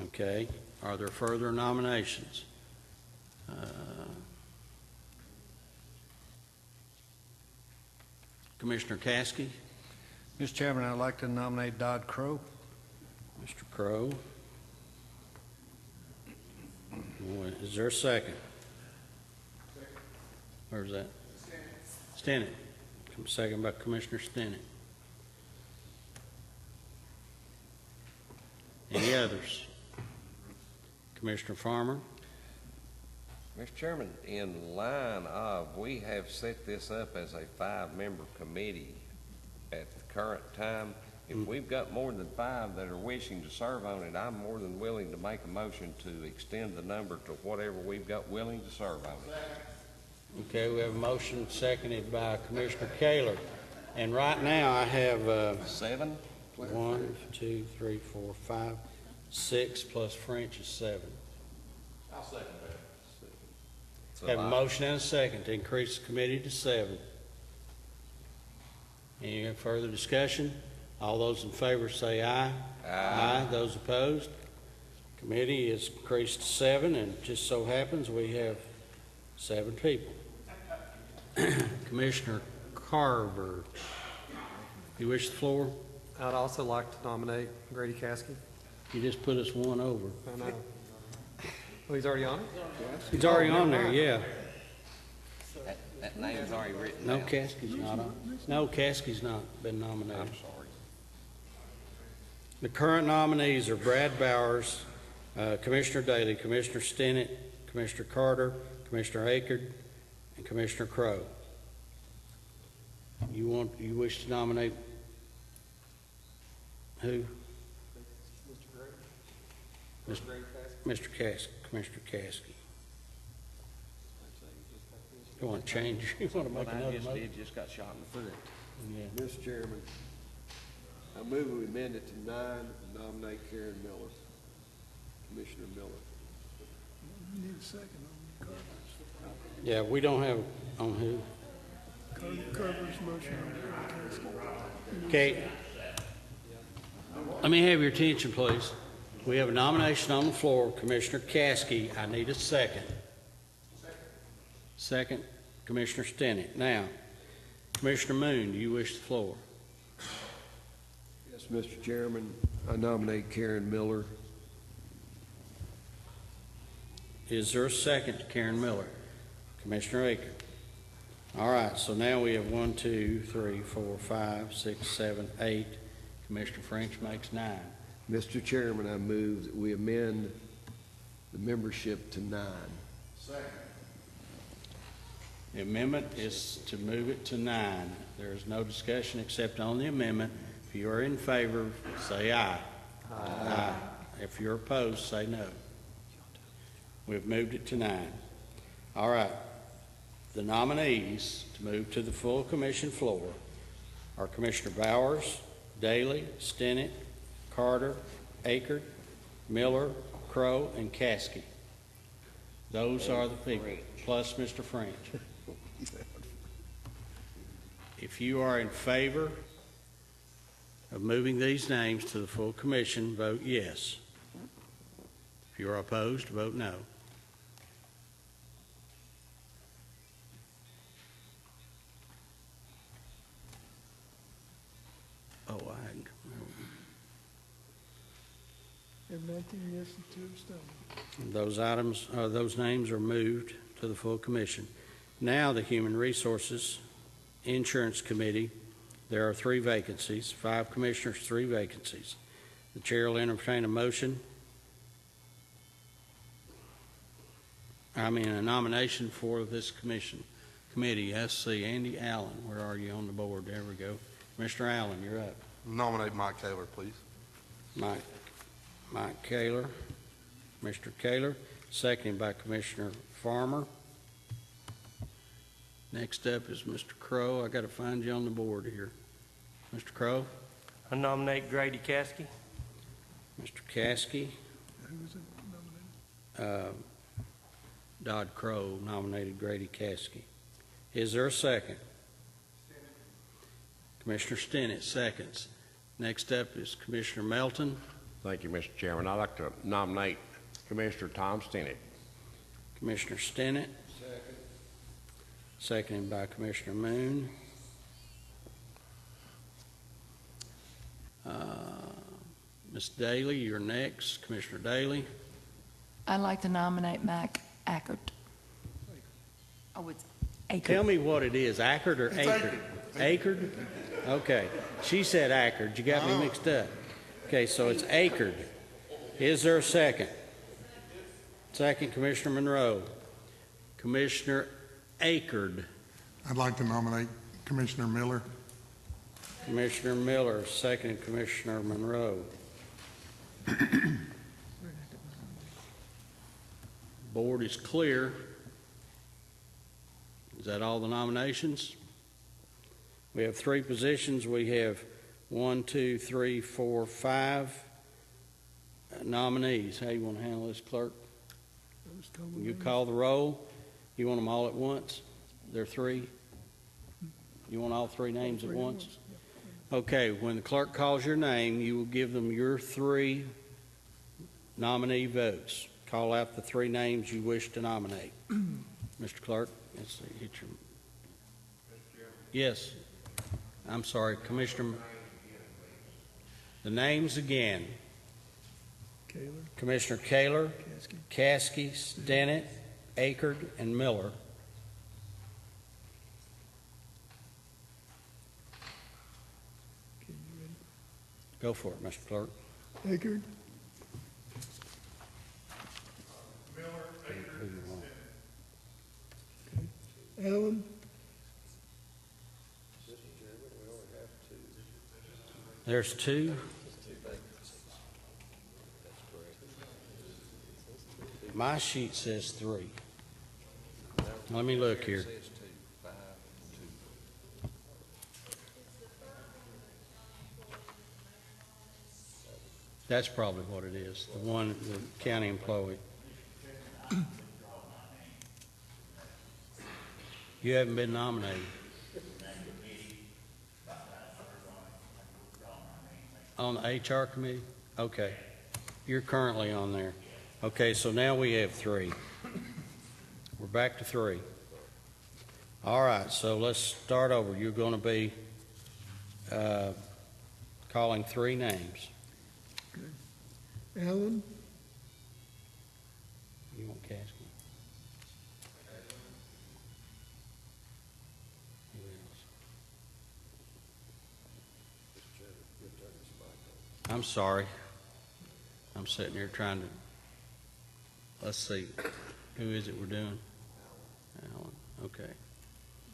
F: Okay. Are there further nominations? Commissioner Caskey.
P: Mr. Chairman, I'd like to nominate Dodd Crow.
F: Mr. Crow. Is there a second? Where's that? Stinnett. Second by Commissioner Stinnett. Any others? Commissioner Farmer?
D: Mr. Chairman, in line of, we have set this up as a 5-member committee at the current time. If we've got more than 5 that are wishing to serve on it, I'm more than willing to make a motion to extend the number to whatever we've got willing to serve on it.
F: Okay, we have a motion seconded by Commissioner Kaler And right now, I have,
D: 7?
F: 1, 2, 3, 4, 5, 6, plus French is 7.
B: I'll second that.
F: Have a motion and a second to increase the committee to 7. Any further discussion? All those in favor say aye. Aye. Those opposed? Committee is increased to 7, and just so happens we have 7 people. Commissioner Carver, you wish the floor?
O: I'd also like to nominate Grady Caskey.
F: You just put us one over.
O: I know. Oh, he's already on it?
F: He's already on there, yeah.
D: That name's already written
F: No,
D: down.
F: Caskey's not on. No, Caskey's not been nominated.
D: I'm sorry.
F: The current nominees are Brad Bowers, Commissioner Daly, Commissioner Stinnett, Commissioner Carter, Commissioner Akard, and Commissioner Crowe. You wish to nominate who? Mr. Caskey, Commissioner Caskey. You want to change? You want to make
D: What I
F: another
D: just
F: motion?
D: did just got shot in the foot.
F: Yeah.
A: Mr. Chairman, I move we amend it to 9 and nominate Karen Miller, Commissioner Miller.
C: You need a second on Carter's.
F: Yeah, we don't have on who.
C: Carter's motion on Caskey.
F: Okay. Let me have your attention, please. We have a nomination on the floor, Commissioner Caskey. I need a second. Second, Commissioner Stinnett. Now, Commissioner Moon, do you wish the floor?
A: Yes, Mr. Chairman, I nominate Karen Miller.
F: Is there a second to Karen Miller? Commissioner Akard. All right, so now we have 1, 2, 3, 4, 5, 6, 7, 8. Commissioner French makes 9.
A: Mr. Chairman, I move that we amend the membership to 9.
B: Second.
F: The amendment is to move it to 9. There is no discussion except on the amendment. If you are in favor, say aye. Aye. If you're opposed, say no. We've moved it to 9. All right. The nominees to move to the full commission floor are Commissioner Bowers, Daly, Stinnett, Carter, Akard, Miller, Crowe, and Caskey. Those are the people, plus Mr. French. If you are in favor of moving these names to the full commission, vote yes. If you are opposed, vote no. Oh,
C: Have 19 yes and 2 abstain.
F: those names are moved to the full commission. Now the Human Resources Insurance Committee, there are 3 vacancies, 5 commissioners, 3 vacancies. The chair will entertain a motion. A nomination for this committee. SC, Andy Allen, where are you on the board? There we go. Mr. Allen, you're up.
Q: Nominate Mike Taylor, please.
F: Mike Kaler, Mr. Kaler, seconded by Commissioner Farmer. Next up is Mr. Crowe. I got to find you on the board here. Mr. Crowe?
J: I nominate Grady Caskey.
F: Mr. Caskey.
C: Who was it nominated?
F: Dodd Crowe nominated Grady Caskey. Is there a second? Commissioner Stinnett seconds. Next up is Commissioner Melton.
M: Thank you, Mr. Chairman. I'd like to nominate Commissioner Tom Stinnett.
F: Commissioner Stinnett.
A: Second.
F: Seconded by Commissioner Moon. Ms. Daly, you're next. Commissioner Daly.
G: I'd like to nominate Mike Akard. Oh, it's Akard.
F: Tell me what it is, Akard or Akard? Akard? Okay. She said Akard. You got me mixed up. Okay, so it's Akard. Is there a second? Second, Commissioner Monroe. Commissioner Akard.
N: I'd like to nominate Commissioner Miller.
F: Commissioner Miller, second, Commissioner Monroe. Board is clear. Is that all the nominations? We have 3 positions. We have 1, 2, 3, 4, 5 nominees. How you want to handle this, clerk? You call the roll. You want them all at once? There are 3? You want all 3 names at once? Okay, when the clerk calls your name, you will give them your 3 nominee votes. Call out the 3 names you wish to nominate. Mr. Clerk, let's see, hit your... Yes. I'm sorry, Commissioner... The names again. Commissioner Kaler, Caskey, Stinnett, Akard, and Miller. Go for it, Mr. Clerk.
C: Akard. Allen.
F: There's 2. My sheet says 3. Let me look here. That's probably what it is, the one, the county employee. You haven't been nominated. On the HR committee? Okay. You're currently on there. Okay, so now we have 3. We're back to 3. All right, so let's start over. You're going to be calling 3 names.
C: Allen.
F: You want Caskey? Who else? I'm sorry. I'm sitting here trying to, let's see, who is it we're doing? Allen, okay.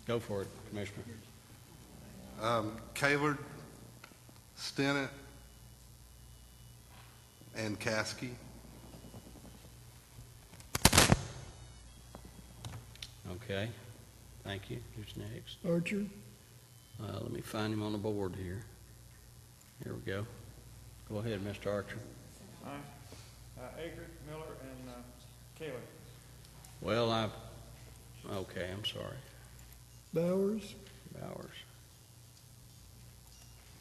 F: Go for it, Commissioner.
Q: Kaler, Stinnett, and Caskey.
F: Okay, thank you. Who's next?
C: Archer.
F: Let me find him on the board here. Here we go. Go ahead, Mr. Archer.
R: Akard, Miller, and Kaler.
F: Well, okay, I'm sorry.
C: Bowers.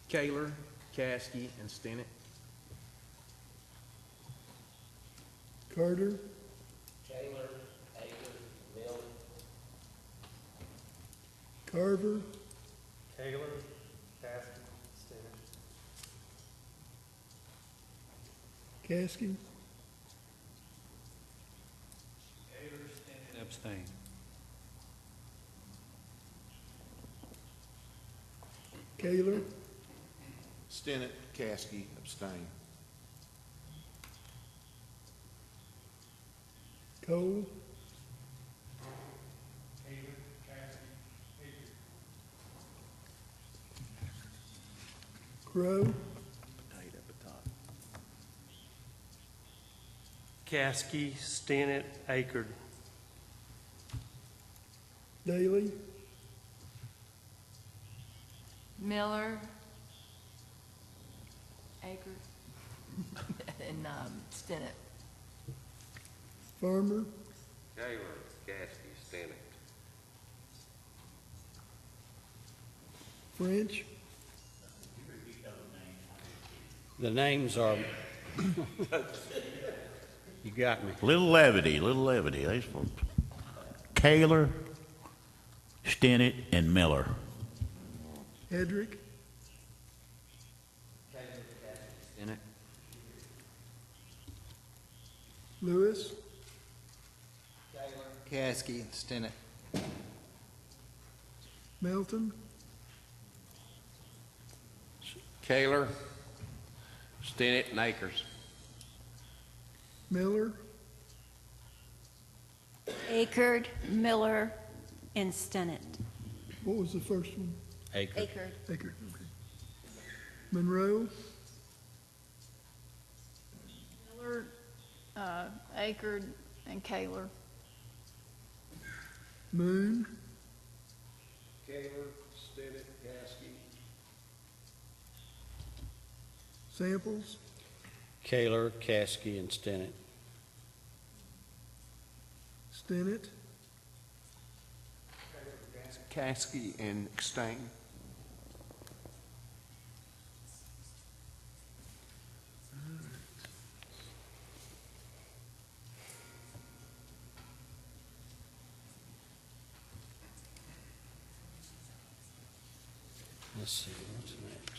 L: Kaler, Caskey, and Stinnett.
C: Carter.
D: Kaler, Akard, Miller.
C: Carver.
R: Kaler, Caskey, Stinnett.
C: Caskey.
R: Kaler, Stinnett, abstain.
C: Kaler.
I: Stinnett, Caskey, abstain.
C: Cole.
R: Kaler, Caskey, Akard.
C: Crow.
J: Caskey, Stinnett, Akard.
C: Daly.
G: Miller, Akard, and Stinnett.
C: Farmer.
D: Kaler, Caskey, Stinnett.
C: French.
F: The names are, you got me.
E: Little levity. They supposed Kaler, Stinnett, and Miller.
C: Hedrick.
L: Stinnett.
C: Lewis.
L: Caskey, Stinnett.
C: Melton.
M: Kaler, Stinnett, and Akers.
C: Miller.
S: Akard, Miller, and Stinnett.
C: What was the first one?
F: Akard.
C: Akard, okay. Monroe.
H: Miller, Akard, and
C: Moon.
A: Kaler, Stinnett, Caskey.
C: Samples,
F: Kaler, Caskey, and Stinnett.
C: Stinnett,
K: Caskey and Stain.
F: Let's see, what's next?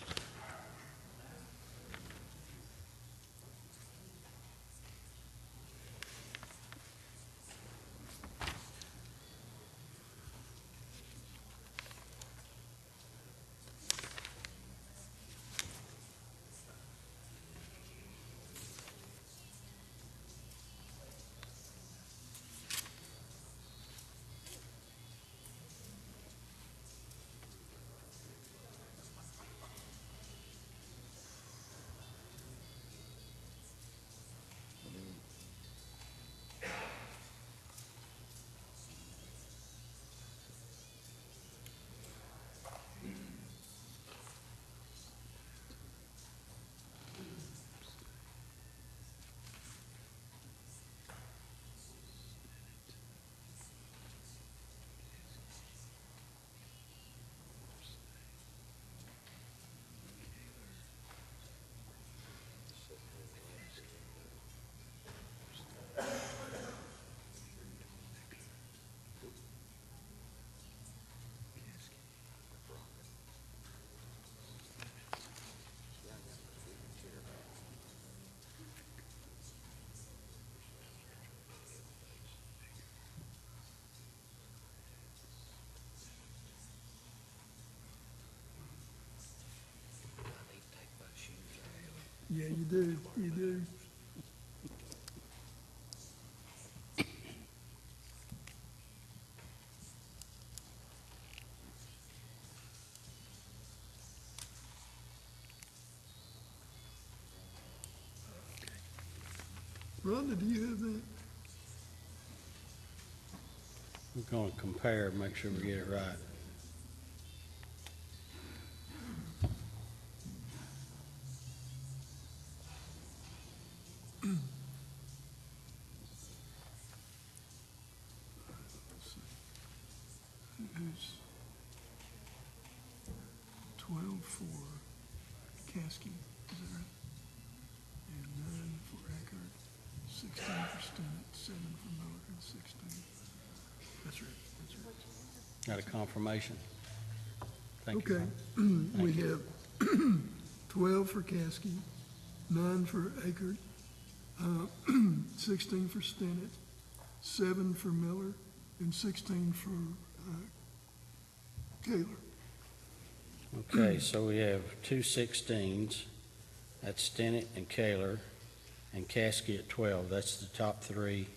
C: yeah, you do, you do. Rhonda, do you have that?
F: We're going to compare, make sure we get it right.
C: Who's 12 for Caskey, is that right? And 9 for Eckert, 16 for Stinnett, 7 for Miller, and 16. That's right, that's right.
F: Got a confirmation? Thank you.
C: Okay, we have 12 for Caskey, 9 for Eckert, 16 for Stinnett, 7 for Miller, and 16 for Kaler.
F: Okay, so we have two 16s. That's Stinnett and Kaler, and Caskey at 12. That's the top three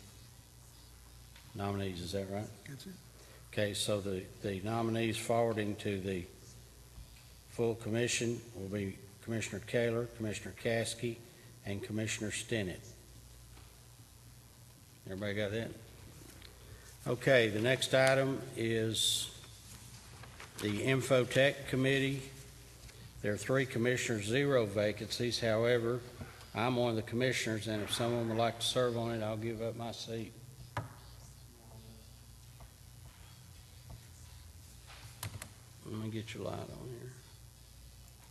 F: nominees, is that right?
C: That's it.
F: Okay, so the nominees forwarding to the full commission will be Commissioner Kaler, Commissioner Caskey, and Commissioner Stinnett. Everybody got that? Okay, the next item is the Infotech Committee. There are 3 commissioners, 0 vacancies. However, I'm one of the commissioners, and if someone would like to serve on it, I'll give up my seat. Let me get your light on here.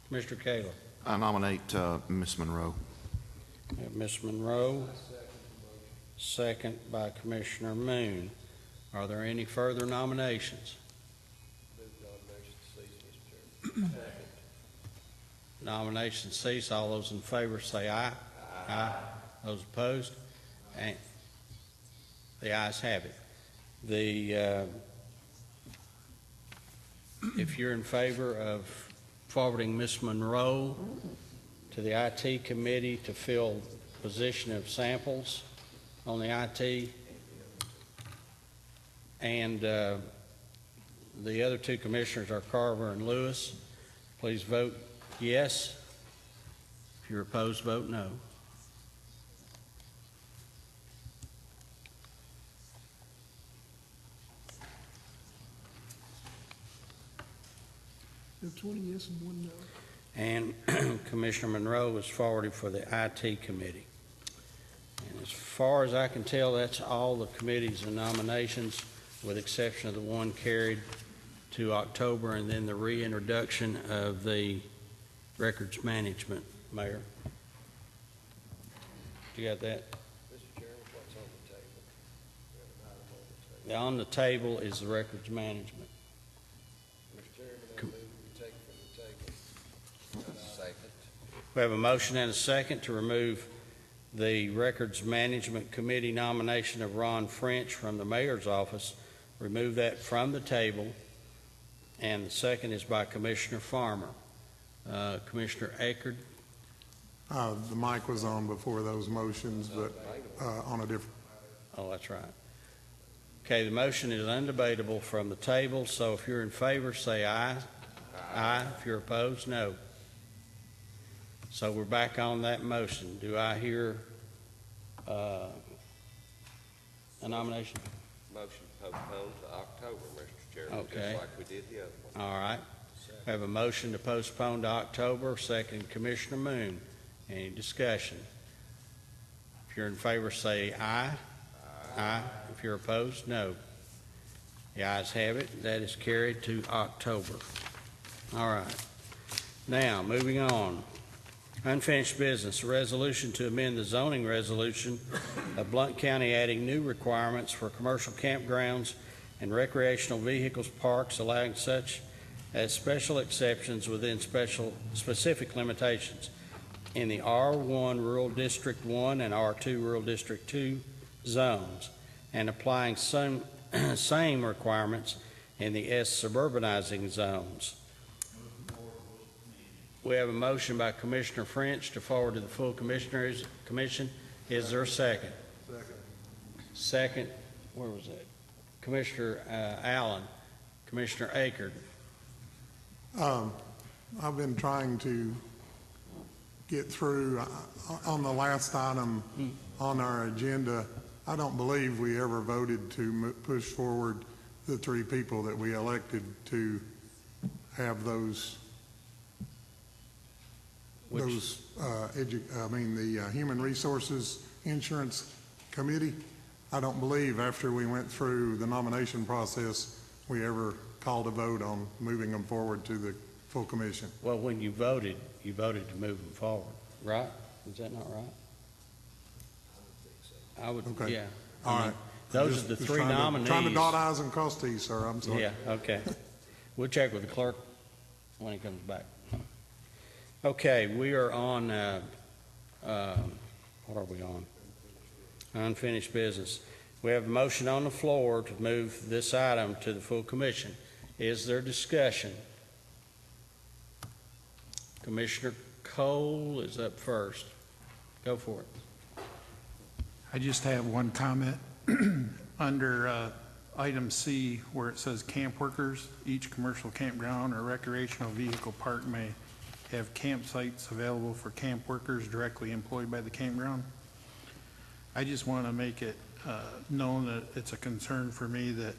F: Commissioner Kaler.
I: I nominate Ms. Monroe.
F: We have Ms. Monroe, second by Commissioner Moon. Are there any further nominations? Nominations cease. All those in favor say aye. Aye. Those opposed? And the ayes have it. If you're in favor of forwarding Ms. Monroe to the IT committee to fill position of samples on the IT, and the other 2 commissioners are Carver and Lewis, please vote yes. If you're opposed, vote no.
C: We have 20 yes and 1 no.
F: And Commissioner Monroe was forwarded for the IT committee. And as far as I can tell, that's all the committees and nominations, with exception of the one carried to October, and then the reintroduction of the records management. Mayor? You got that?
A: Mr. Chairman, what's on the table? We have an item on the table.
F: On the table is the records management.
A: Mr. Chairman, I move we take from the table. Second.
F: We have a motion and a second to remove the Records Management Committee nomination of Ron French from the mayor's office. Remove that from the table. And the second is by Commissioner Farmer. Commissioner Akard?
N: The mic was on before those motions, but on a different.
F: Oh, that's right. Okay, the motion is undebatable from the table, so if you're in favor, say aye. Aye. If you're opposed, no. So we're back on that motion. Do I hear a nomination?
D: Motion postponed to October, Mr. Chairman,
F: Okay.
D: just like we did the other one.
F: All right. We have a motion to postpone to October, second Commissioner Moon. Any discussion? If you're in favor, say aye. Aye. If you're opposed, no. The ayes have it. That is carried to October. All right. Now, moving on. Unfinished business, a resolution to amend the zoning resolution of Blount County, adding new requirements for commercial campgrounds and recreational vehicles parks, allowing such as special exceptions within specific limitations in the R1 Rural District 1 and R2 Rural District 2 zones, and applying same requirements in the S suburbanizing zones. We have a motion by Commissioner French to forward to the full commission. Is there a second? Second, where was that? Commissioner Allen, Commissioner Akard.
N: I've been trying to get through on the last item on our agenda. I don't believe we ever voted to push forward the 3 people that we elected to have those the Human Resources Insurance Committee. I don't believe after we went through the nomination process, we ever called a vote on moving them forward to the full commission.
F: Well, when you voted to move them forward, right? Is that not right? I would,
N: Okay.
F: yeah.
N: All right.
F: Those are the 3 nominees.
N: Trying to dot i's and cross t's, sir. I'm sorry.
F: Yeah, okay. We'll check with the clerk when he comes back. Okay, we are on, what are we on? Unfinished business. We have a motion on the floor to move this item to the full commission. Is there discussion? Commissioner Cole is up first. Go for it.
T: I just have one comment. Under item C, where it says camp workers, each commercial campground or recreational vehicle park may have campsites available for camp workers directly employed by the campground. I just want to make it known that it's a concern for me that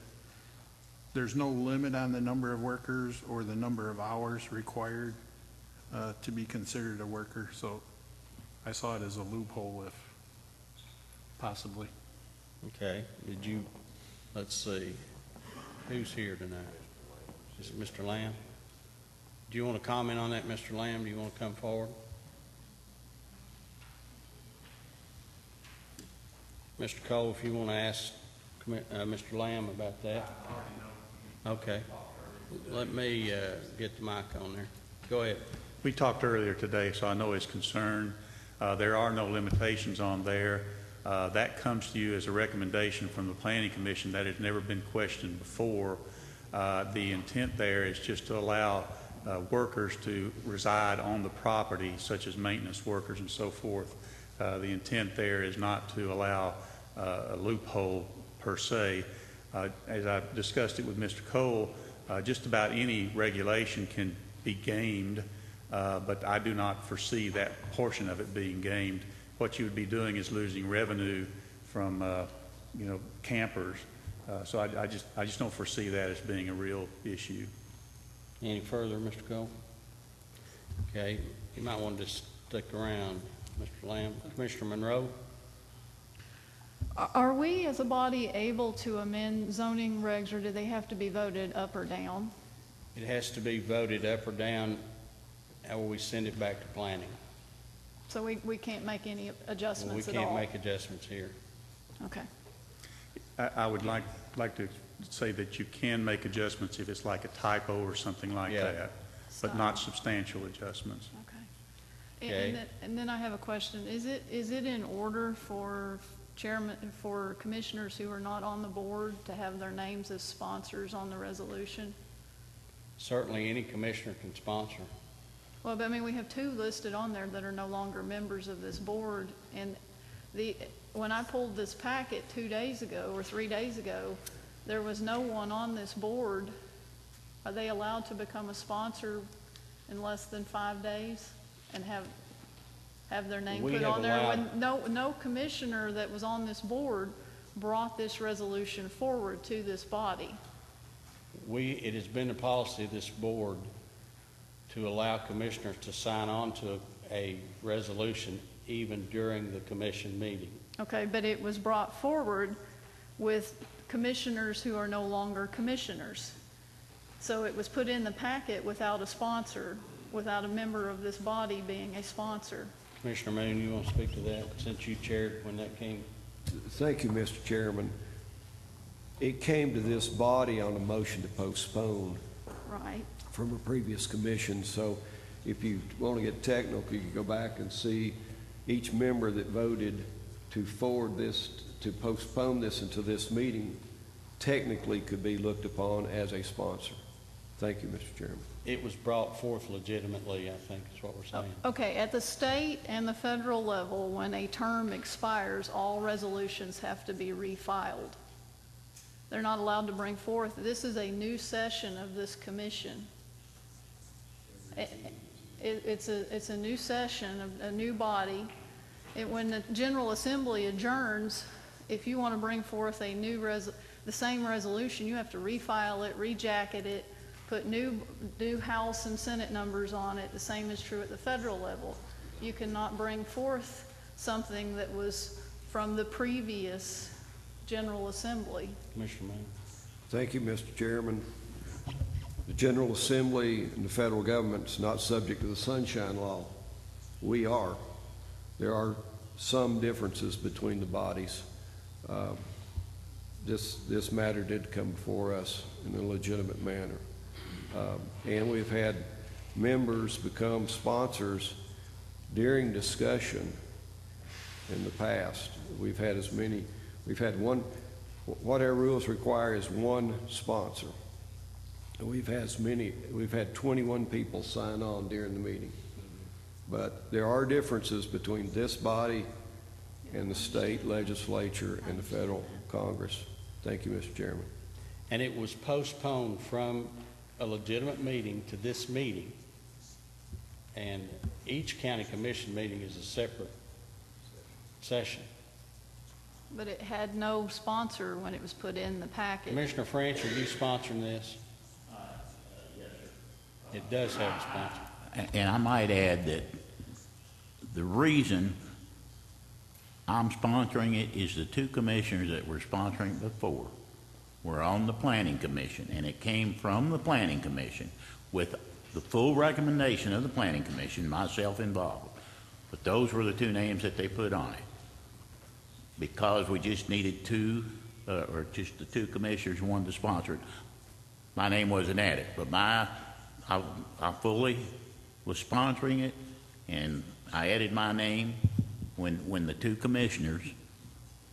T: there's no limit on the number of workers or the number of hours required to be considered a worker. So I saw it as a loophole if possibly.
F: Okay, let's see, who's here tonight? Is it Mr. Lamb? Do you want to comment on that, Mr. Lamb? Do you want to come forward? Mr. Cole, if you want to ask Mr. Lamb about that. Okay. Let me get the mic on there. Go ahead.
U: We talked earlier today, so I know his concern. There are no limitations on there. That comes to you as a recommendation from the Planning Commission. That has never been questioned before. The intent there is just to allow workers to reside on the property, such as maintenance workers and so forth. The intent there is not to allow a loophole per se. As I've discussed it with Mr. Cole, just about any regulation can be gamed, but I do not foresee that portion of it being gamed. What you would be doing is losing revenue from campers. So I just don't foresee that as being a real issue.
F: Any further, Mr. Cole? Okay, you might want to just stick around, Mr. Lamb. Commissioner Monroe?
H: Are we as a body able to amend zoning regs, or do they have to be voted up or down?
F: It has to be voted up or down, or we send it back to planning.
H: So we can't make any adjustments at
F: We
H: all?
F: can't make adjustments here.
H: Okay.
U: I would like to say that you can make adjustments if it's like a typo or something like
F: Yeah.
U: that, but not substantial adjustments.
F: Okay.
H: And then I have a question. Is it in order for for commissioners who are not on the board to have their names as sponsors on the resolution?
F: Certainly, any commissioner can sponsor.
H: Well, but I mean, we have two listed on there that are no longer members of this board, and when I pulled this packet 2 days ago or 3 days ago, there was no one on this board. Are they allowed to become a sponsor in less than 5 days and have their name put on there? When no commissioner that was on this board brought this resolution forward to this body.
F: It has been the policy of this board to allow commissioners to sign on to a resolution even during the commission meeting.
H: Okay, but it was brought forward with commissioners who are no longer commissioners. So it was put in the packet without a sponsor, without a member of this body being a sponsor.
F: Commissioner Moon, you want to speak to that since you chaired when that came?
A: Thank you, Mr. Chairman. It came to this body on a motion to postpone
H: Right.
A: from a previous commission. So if you want to get technical, you can go back and see each member that voted to forward this, to postpone this until this meeting, technically could be looked upon as a sponsor. Thank you, Mr. Chairman.
F: It was brought forth legitimately, I think is what we're saying.
H: Okay, at the state and the federal level, when a term expires, all resolutions have to be refiled. They're not allowed to bring forth, this is a new session of this commission. It's a new session, of a new body. When the General Assembly adjourns, if you want to bring forth a new the same resolution, you have to refile it, rejacket it, put new House and Senate numbers on it. The same is true at the federal level. You cannot bring forth something that was from the previous General Assembly.
F: Commissioner Moon.
A: Thank you, Mr. Chairman. The General Assembly and the federal government is not subject to the Sunshine Law. We are. There are some differences between the bodies. This matter did come before us in a legitimate manner. And we've had members become sponsors during discussion in the past. We've had one, what our rules require is one sponsor. And we've had 21 people sign on during the meeting. But there are differences between this body and the state legislature and the federal Congress. Thank you, Mr. Chairman.
F: And it was postponed from a legitimate meeting to this meeting. And each county commission meeting is a separate session.
H: But it had no sponsor when it was put in the packet.
F: Commissioner French, are you sponsoring this? Yes, sir. It does have a sponsor.
E: And I might add that the reason I'm sponsoring it is the two commissioners that were sponsoring before were on the Planning Commission, and it came from the Planning Commission with the full recommendation of the Planning Commission, myself involved. But those were the two names that they put on it. Because we just needed or just the two commissioners wanted to sponsor it, my name wasn't added. But I fully was sponsoring it, and I added my name when the two commissioners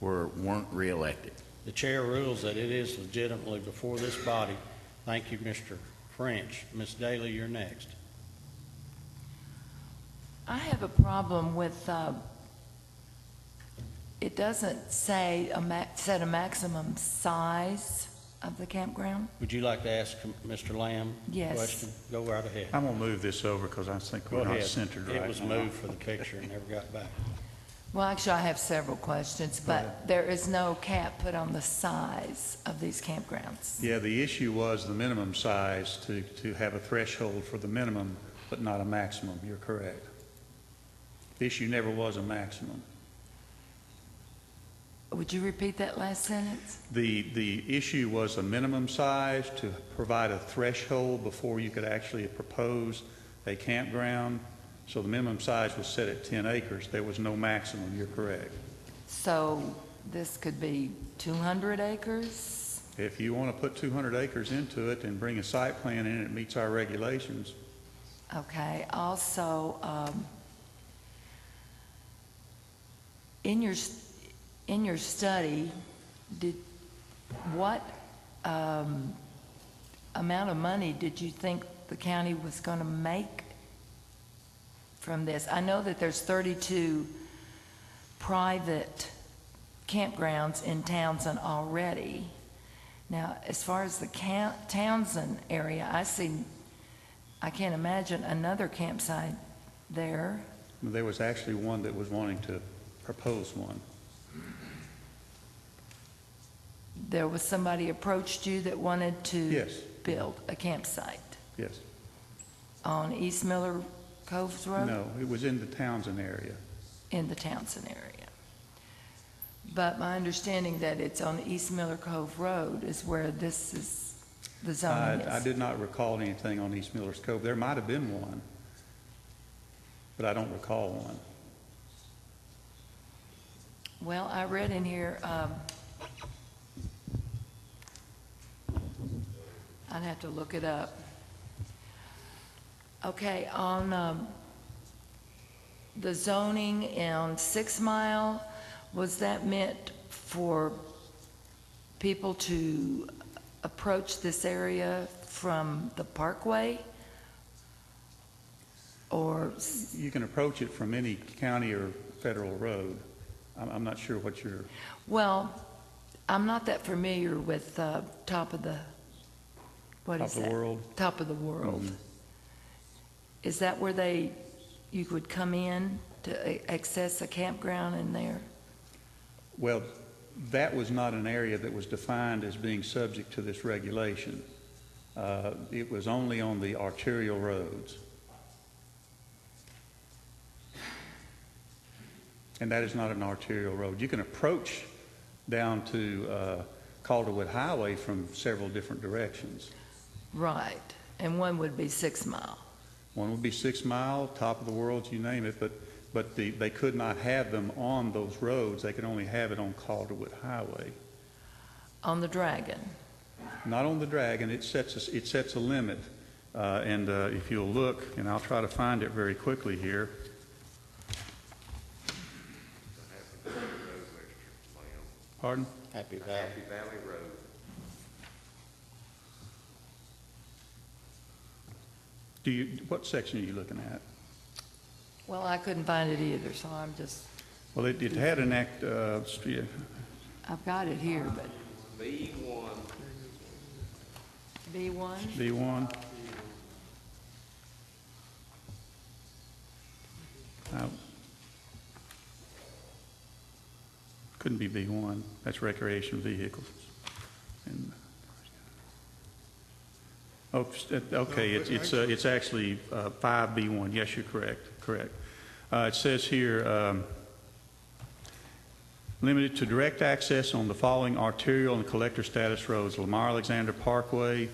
E: weren't reelected.
F: The chair rules that it is legitimately before this body. Thank you, Mr. French. Ms. Daly, you're next.
G: I have a problem with, it doesn't say set a maximum size of the campground.
F: Would you like to ask Mr. Lamb a
G: Yes.
F: question? Go right ahead.
U: I'm going to move this over because I think
F: Go
U: we're not
F: ahead.
U: centered right now.
F: It was moved for the picture and never got back.
G: Well, actually, I have several questions, but there is no cap put on the size of these campgrounds.
U: Yeah, the issue was the minimum size, to have a threshold for the minimum, but not a maximum. You're correct. The issue never was a maximum.
G: Would you repeat that last sentence?
U: The issue was a minimum size to provide a threshold before you could actually propose a campground. So the minimum size was set at 10 acres. There was no maximum. You're correct.
G: So this could be 200 acres?
U: If you want to put 200 acres into it and bring a site plan in, it meets our regulations.
G: Okay. Also, in your study, what amount of money did you think the county was going to make from this? I know that there's 32 private campgrounds in Townsend already. Now, as far as the Townsend area, I can't imagine another campsite there.
U: There was actually one that was wanting to propose one.
G: There was somebody approached you that wanted to
U: Yes.
G: build a campsite
U: Yes.
G: on East Miller Coves Road?
U: No, it was in the Townsend area.
G: In the Townsend area. But my understanding that it's on East Miller Cove Road is where this is, the zoning is.
U: I did not recall anything on East Miller's Cove. There might have been one, but I don't recall one.
G: Well, I read in here, I'd have to look it up. Okay, on the zoning on 6 Mile, was that meant for people to approach this area from the parkway? Or?
U: You can approach it from any county or federal road. I'm not sure what you're...
G: Well, I'm not that familiar with Top of the, what is that?
U: Top of the World?
G: Top of the World.
U: Mhm.
G: Is that where you could come in to access a campground in there?
U: Well, that was not an area that was defined as being subject to this regulation. It was only on the arterial roads. And that is not an arterial road. You can approach down to Calderwood Highway from several different directions.
G: Right, and one would be 6 Mile.
U: One would be 6 Mile, Top of the World, you name it, but they could not have them on those roads. They could only have it on Calderwood Highway.
G: On the Dragon?
U: Not on the Dragon. It sets a limit. And if you'll look, and I'll try to find it very quickly here. Pardon?
E: Happy Valley.
D: Happy Valley Road.
U: What section are you looking at?
G: Well, I couldn't find it either, so I'm just,
U: Well, it had an act,
G: I've got it here, but
D: B1.
G: B1?
U: B1. Couldn't be B1. That's recreation vehicles. And, okay, it's actually 5B1. Yes, you're correct. It says here, limited to direct access on the following arterial and collector status roads: Lamar Alexander Parkway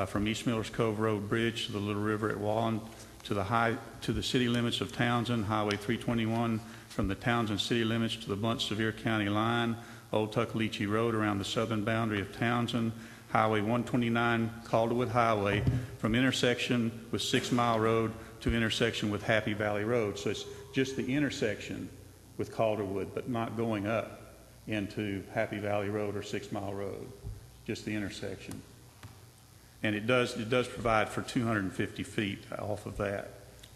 U: from East Millers Cove Road Bridge to the Little River at Wallen, to the city limits of Townsend, Highway 321 from the Townsend city limits to the Blount-Sevier County line, Old Tuckaleechee Road around the southern boundary of Townsend, Highway 129, Calderwood Highway from intersection with 6 Mile Road to intersection with Happy Valley Road. So it's just the intersection with Calderwood, but not going up into Happy Valley Road or 6 Mile Road, just the intersection. And it does provide for 250 feet off of that.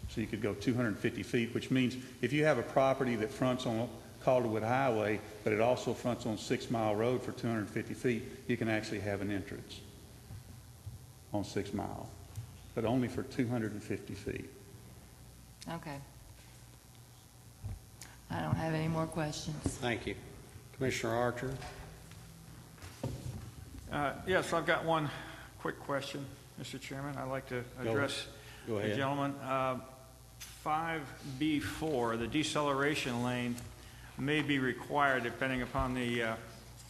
U: So you could go 250 feet, which means if you have a property that fronts on Calderwood Highway, but it also fronts on 6 Mile Road for 250 feet, you can actually have an entrance on 6 Mile, but only for 250 feet.
G: Okay. I don't have any more questions.
F: Thank you. Commissioner Archer?
R: Yes, I've got one quick question, Mr. Chairman. I'd like to address
F: Go
R: the
F: ahead.
R: gentleman. 5B4, the deceleration lane may be required depending upon the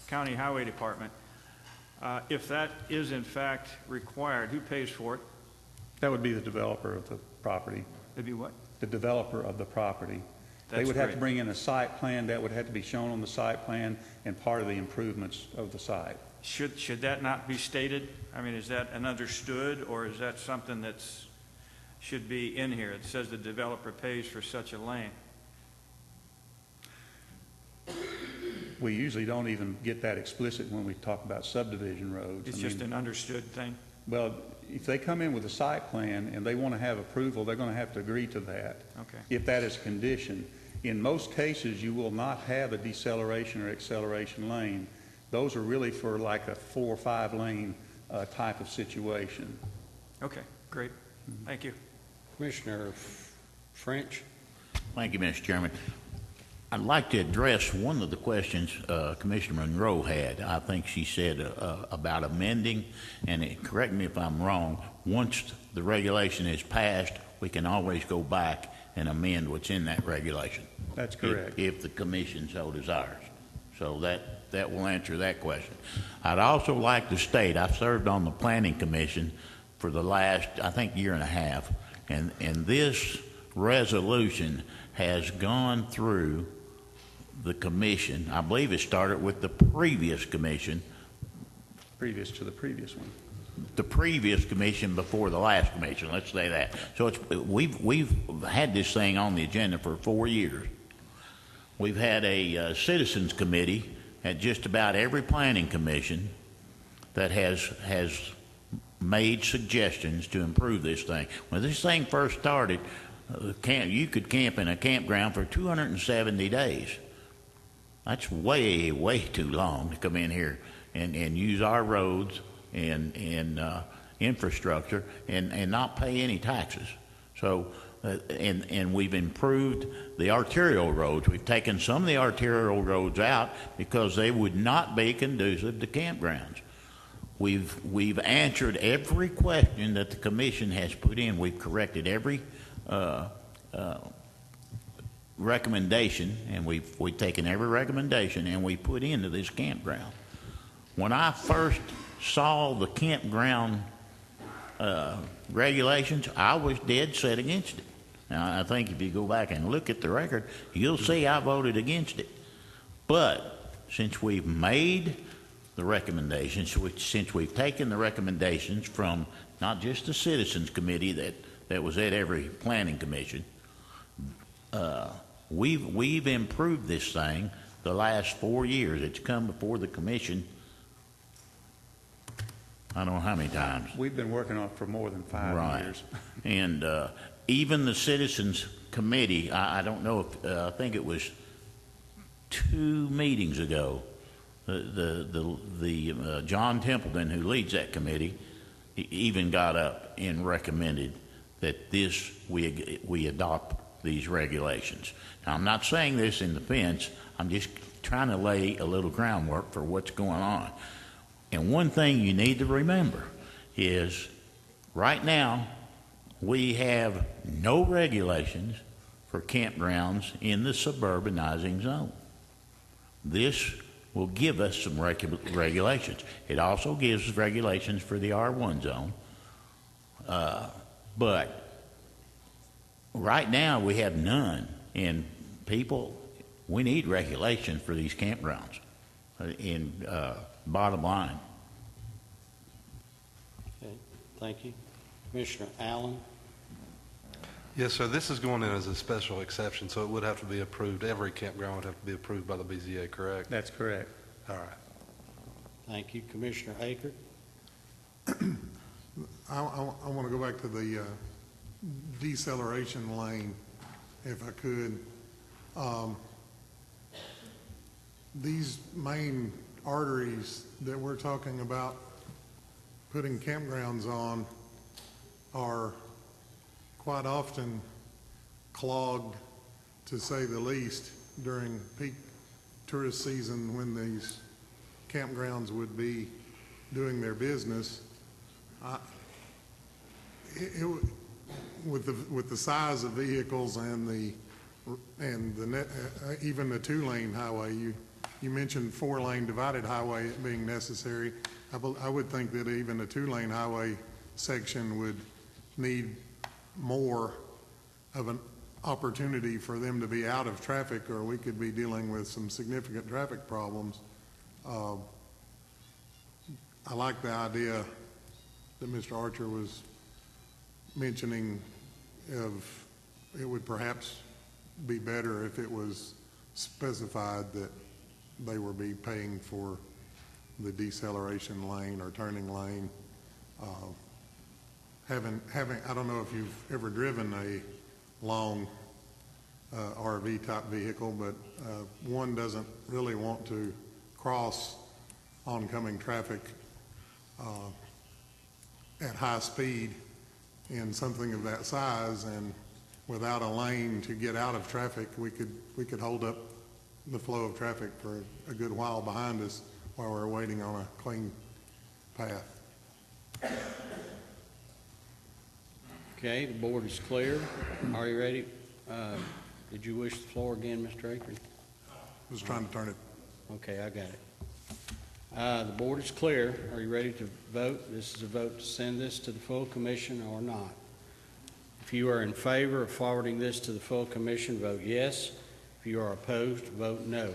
R: county highway department. If that is in fact required, who pays for it?
U: That would be the developer of the property.
R: It'd be what?
U: The developer of the property. They
R: That's
U: would have to
R: great.
U: bring in a site plan. That would have to be shown on the site plan and part of the improvements of the site.
R: Should that not be stated? I mean, is that an understood, or is that something that's should be in here? It says the developer pays for such a lane.
U: We usually don't even get that explicit when we talk about subdivision roads.
R: It's just an understood thing.
U: Well, if they come in with a site plan and they want to have approval, they're going to have to agree to that.
R: Okay.
U: If that is a condition. In most cases, you will not have a deceleration or acceleration lane. Those are really for like a 4 or 5 lane type of situation.
R: Okay, great. Thank you.
F: Commissioner French?
E: Thank you, Mr. Chairman. I'd like to address one of the questions Commissioner Monroe had. I think she said about amending, and correct me if I'm wrong, once the regulation is passed, we can always go back and amend what's in that regulation.
U: That's correct.
E: If the commission so desires. So that will answer that question. I'd also like to state, I've served on the Planning Commission for the last, I think, year and a half, and this resolution has gone through the commission. I believe it started with the previous commission.
U: Previous to the previous one.
E: The previous commission before the last commission, let's say that. So we've had this thing on the agenda for 4 years. We've had a citizens committee at just about every planning commission that has made suggestions to improve this thing. When this thing first started, you could camp in a campground for 270 days. That's way, way too long to come in here and use our roads and infrastructure and not pay any taxes. So, and we've improved the arterial roads. We've taken some of the arterial roads out because they would not be conducive to campgrounds. We've answered every question that the commission has put in. We've corrected every recommendation, and we've taken every recommendation and we put into this campground. When I first saw the campground regulations, I was dead set against it. Now, I think if you go back and look at the record, you'll see I voted against it. But since we've made the recommendations, since we've taken the recommendations from not just the Citizens Committee that was at every planning commission, we've improved this thing the last 4 years. It's come before the commission, I don't know how many times.
U: We've been working on it for more than 5 years.
E: And even the Citizens Committee, I don't know if, I think it was 2 meetings ago, the John Templeton, who leads that committee, he even got up and recommended that we adopt these regulations. Now, I'm not saying this in defense. I'm just trying to lay a little groundwork for what's going on. And one thing you need to remember is right now we have no regulations for campgrounds in the suburbanizing zone. This will give us some regulations. It also gives us regulations for the R1 zone. But right now we have none. And people, we need regulations for these campgrounds. Bottom line.
F: Okay, thank you. Commissioner Allen?
Q: Yes, sir. This is going in as a special exception, so it would have to be approved. Every campground would have to be approved by the BZA, correct?
U: That's correct.
Q: All right.
F: Thank you. Commissioner Akert?
N: I want to go back to the deceleration lane, if I could. These main arteries that we're talking about putting campgrounds on are quite often clogged, to say the least. during peak tourist season when these campgrounds would be doing their business, with the size of vehicles and even the two-lane highway, you mentioned four-lane divided highway being necessary. I would think that even a two-lane highway section would need more of an opportunity for them to be out of traffic, or we could be dealing with some significant traffic problems. I like the idea that Mr. Archer was mentioning of it would perhaps be better if it was specified that they would be paying for the deceleration lane or turning lane. I don't know if you've ever driven a long RV type vehicle, but one doesn't really want to cross oncoming traffic at high speed in something of that size, and without a lane to get out of traffic, we could hold up the flow of traffic for a good while behind us while we're waiting on a clean path.
F: Okay, the board is clear. Are you ready? Did you wish the floor again, Mr. Akron?
N: I was trying to turn it.
F: Okay, I got it. The board is clear. Are you ready to vote? This is a vote to send this to the full commission or not. If you are in favor of forwarding this to the full commission, vote yes. If you are opposed, vote no.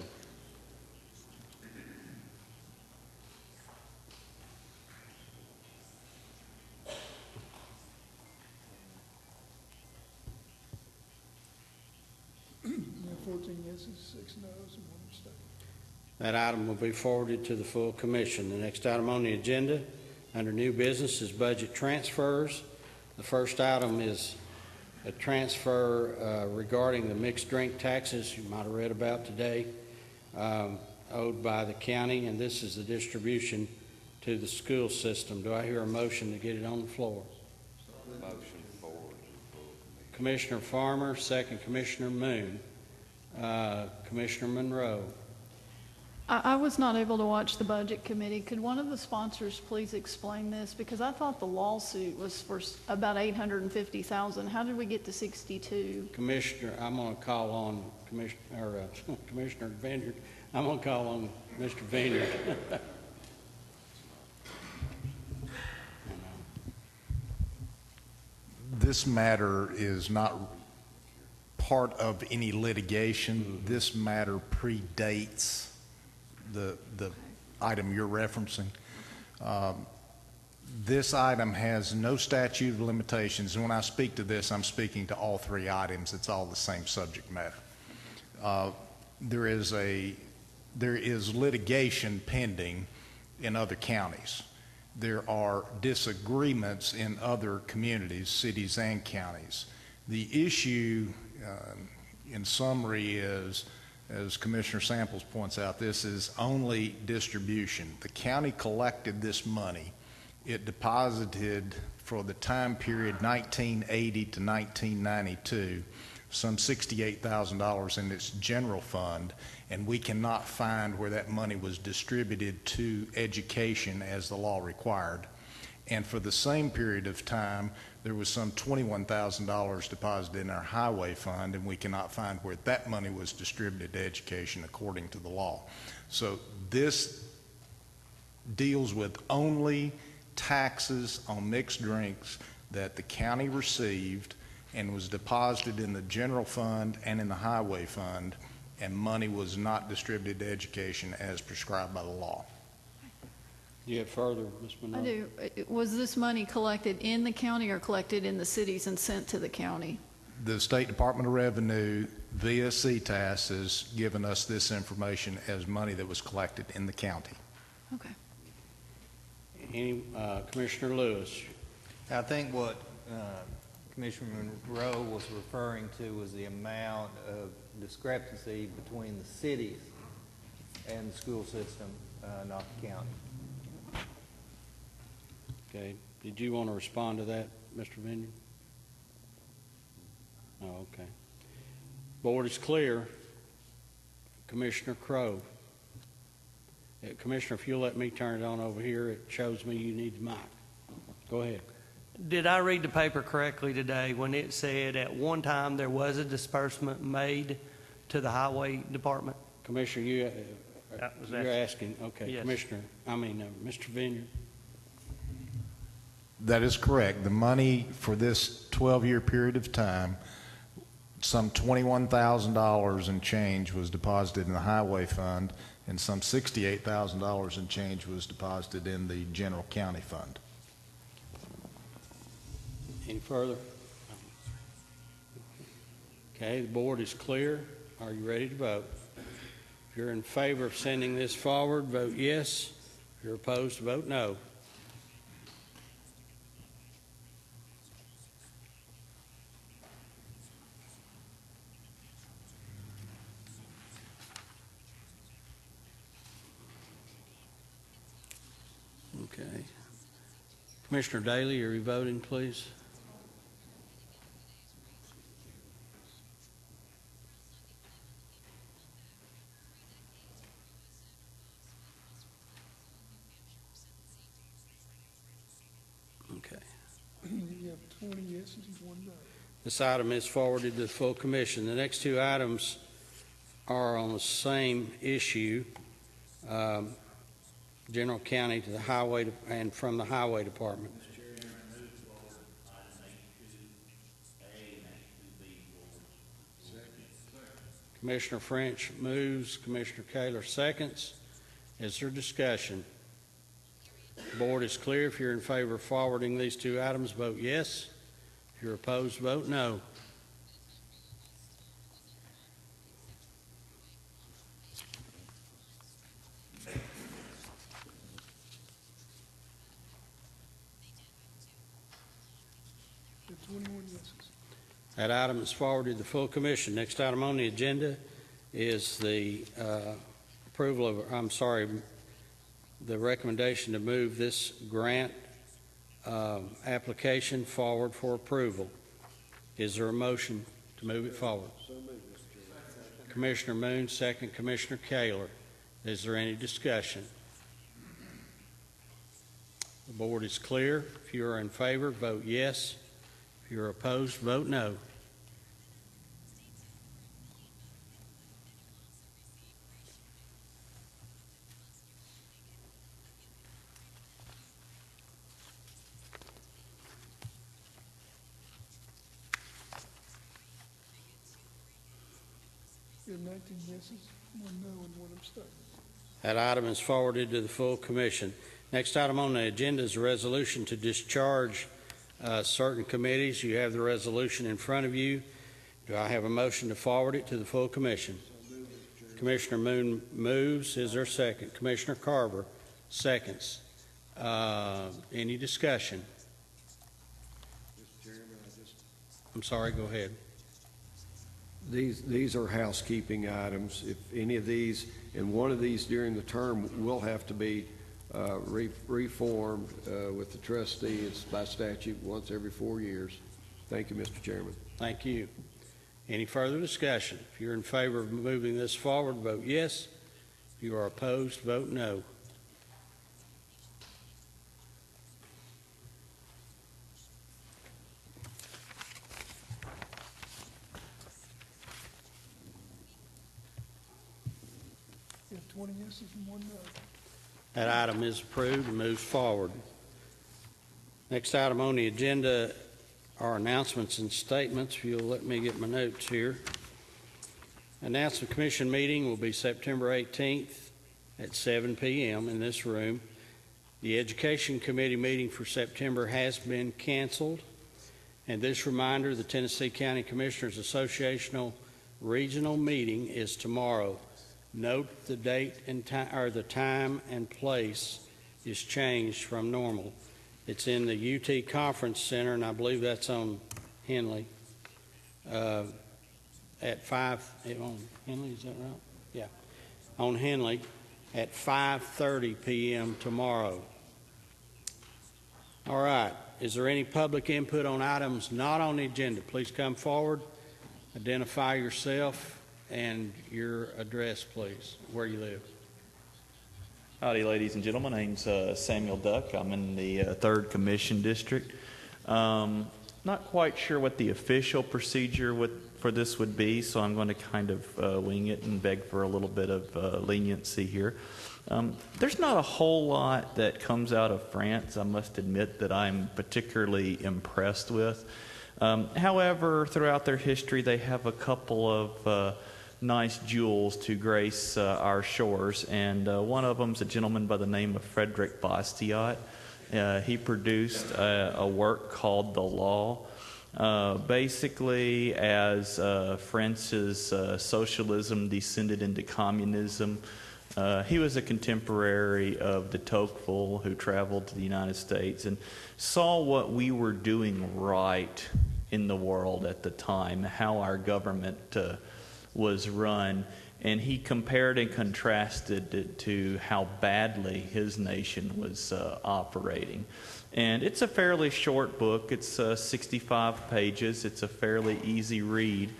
C: We have 14 yeses, 6 noes, and 1 abstain.
F: That item will be forwarded to the full commission. The next item on the agenda, under new business, is budget transfers. The first item is a transfer regarding the mixed drink taxes you might have read about today, owed by the county, and this is the distribution to the school system. Do I hear a motion to get it on the floor?
D: Motion forward.
F: Commissioner Farmer, second Commissioner Moon. Commissioner Monroe.
H: I was not able to watch the budget committee. Could one of the sponsors please explain this? Because I thought the lawsuit was for about $850,000. How did we get to 62?
F: Commissioner, I'm going to call on Commissioner Vineyard. I'm going to call on Mr. Vineyard.
P: This matter is not part of any litigation. This matter predates the item you're referencing. This item has no statute of limitations, and when I speak to this, I'm speaking to all three items. It's all the same subject matter. There is litigation pending in other counties. There are disagreements in other communities, cities and counties. The issue, in summary, is, as Commissioner Samples points out, this is only distribution. The county collected this money. It deposited for the time period 1980 to 1992 some $68,000 in its general fund, and we cannot find where that money was distributed to education as the law required. And for the same period of time, there was some $21,000 deposited in our highway fund, and we cannot find where that money was distributed to education according to the law. So this deals with only taxes on mixed drinks that the county received and was deposited in the general fund and in the highway fund, and money was not distributed to education as prescribed by the law.
F: Do you have further, Ms. Monroe?
H: I do. Was this money collected in the county or collected in the cities and sent to the county?
P: The State Department of Revenue via CTAS has given us this information as money that was collected in the county.
H: Okay.
F: Commissioner Lewis.
L: I think what Commissioner Monroe was referring to was the amount of discrepancy between the cities and the school system, not the county.
F: Okay. Did you want to respond to that, Mr. Vineyard? Oh, okay. Board is clear. Commissioner Crowe. Commissioner, if you'll let me turn it on over here, it shows me you need the mic. Go ahead.
J: Did I read the paper correctly today when it said at one time there was a disbursement made to the highway department?
F: Commissioner, you're asking, okay,
J: Yes.
F: Mr. Vineyard.
P: That is correct. The money for this 12-year period of time, some $21,000 and change was deposited in the highway fund, and some $68,000 and change was deposited in the general county fund.
F: Any further? Okay, the board is clear. Are you ready to vote? If you're in favor of sending this forward, vote yes. If you're opposed, vote no. Okay. Commissioner Daly, are you voting, please? Okay.
C: You have 20 yeses and 1 no.
F: This item is forwarded to the full commission. The next two items are on the same issue. General county to the highway and from the highway department. Commissioner French moves, Commissioner Kaler seconds. Is there discussion? The board is clear. If you're in favor of forwarding these two items, vote yes. If you're opposed, vote no.
C: You have 21 yeses.
F: That item is forwarded to the full commission. Next item on the agenda is the approval of, the recommendation to move this grant application forward for approval. Is there a motion to move it forward? Commissioner Moon, second. Commissioner Kaler. Is there any discussion? The board is clear. If you are in favor, vote yes. If you're opposed, vote no.
C: You have 19 yeses, 1 no, and 1 abstain.
F: That item is forwarded to the full commission. Next item on the agenda is a resolution to discharge certain committees. You have the resolution in front of you. Do I have a motion to forward it to the full commission? Commissioner Moon moves. Is there a second? Commissioner Carver seconds. Any discussion?
A: Mr. Chairman,
F: I'm sorry, go ahead.
A: These are housekeeping items. If any of these, and one of these during the term will have to be reformed with the trustee. It's by statute once every 4 years. Thank you, Mr. Chairman.
F: Thank you. Any further discussion? If you're in favor of moving this forward, vote yes. If you are opposed, vote no.
C: You have 20 yeses and 1 no.
F: That item is approved and moves forward. Next item on the agenda are announcements and statements. If you'll let me get my notes here. Announcement commission meeting will be September 18th at 7 p.m. in this room. The Education Committee meeting for September has been canceled. And this reminder, the Tennessee County Commissioners Associational Regional Meeting is tomorrow. Note the date and time, or the time and place is changed from normal. It's in the UT Conference Center, and I believe that's on Henley. At 5, on Henley, is that right? Yeah. On Henley at 5:30 p.m. tomorrow. All right. Is there any public input on items not on the agenda? Please come forward, identify yourself, And your address, please, where you live.
O: Howdy, ladies and gentlemen. My name's Samuel Duck. I'm in the 3rd Commission District. Not quite sure what the official procedure for this would be, so I'm going to kind of wing it and beg for a little bit of leniency here. There's not a whole lot that comes out of France, I must admit, that I'm particularly impressed with. However, throughout their history, they have a couple of nice jewels to grace our shores, and one of them's a gentleman by the name of Frederick Bastiat. He produced a work called The Law. Basically, as France's socialism descended into communism, he was a contemporary of de Tocqueville, who traveled to the United States and saw what we were doing right in the world at the time, how our government was run, and he compared and contrasted it to how badly his nation was operating. And it's a fairly short book. It's 65 pages. It's a fairly easy read.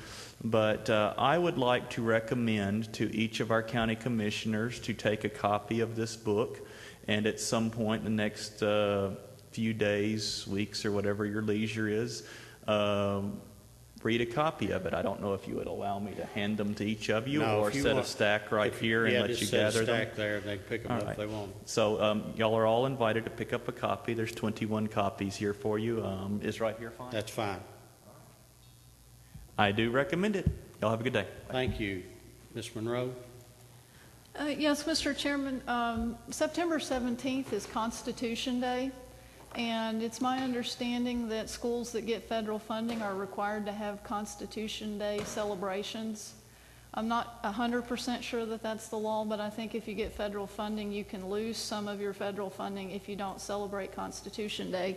O: But I would like to recommend to each of our county commissioners to take a copy of this book, and at some point in the next few days, weeks, or whatever your leisure is, read a copy of it. I don't know if you would allow me to hand them to each of you, or set a stack right here and let you gather them.
F: Yeah, just set a stack there, and they can pick them up if they want.
O: So y'all are all invited to pick up a copy. There's 21 copies here for you. Is right here fine?
F: That's fine.
O: I do recommend it. Y'all have a good day.
F: Thank you. Ms. Monroe?
H: Yes, Mr. Chairman, September 17th is Constitution Day, and it's my understanding that schools that get federal funding are required to have Constitution Day celebrations. I'm not 100% sure that that's the law, but I think if you get federal funding, you can lose some of your federal funding if you don't celebrate Constitution Day.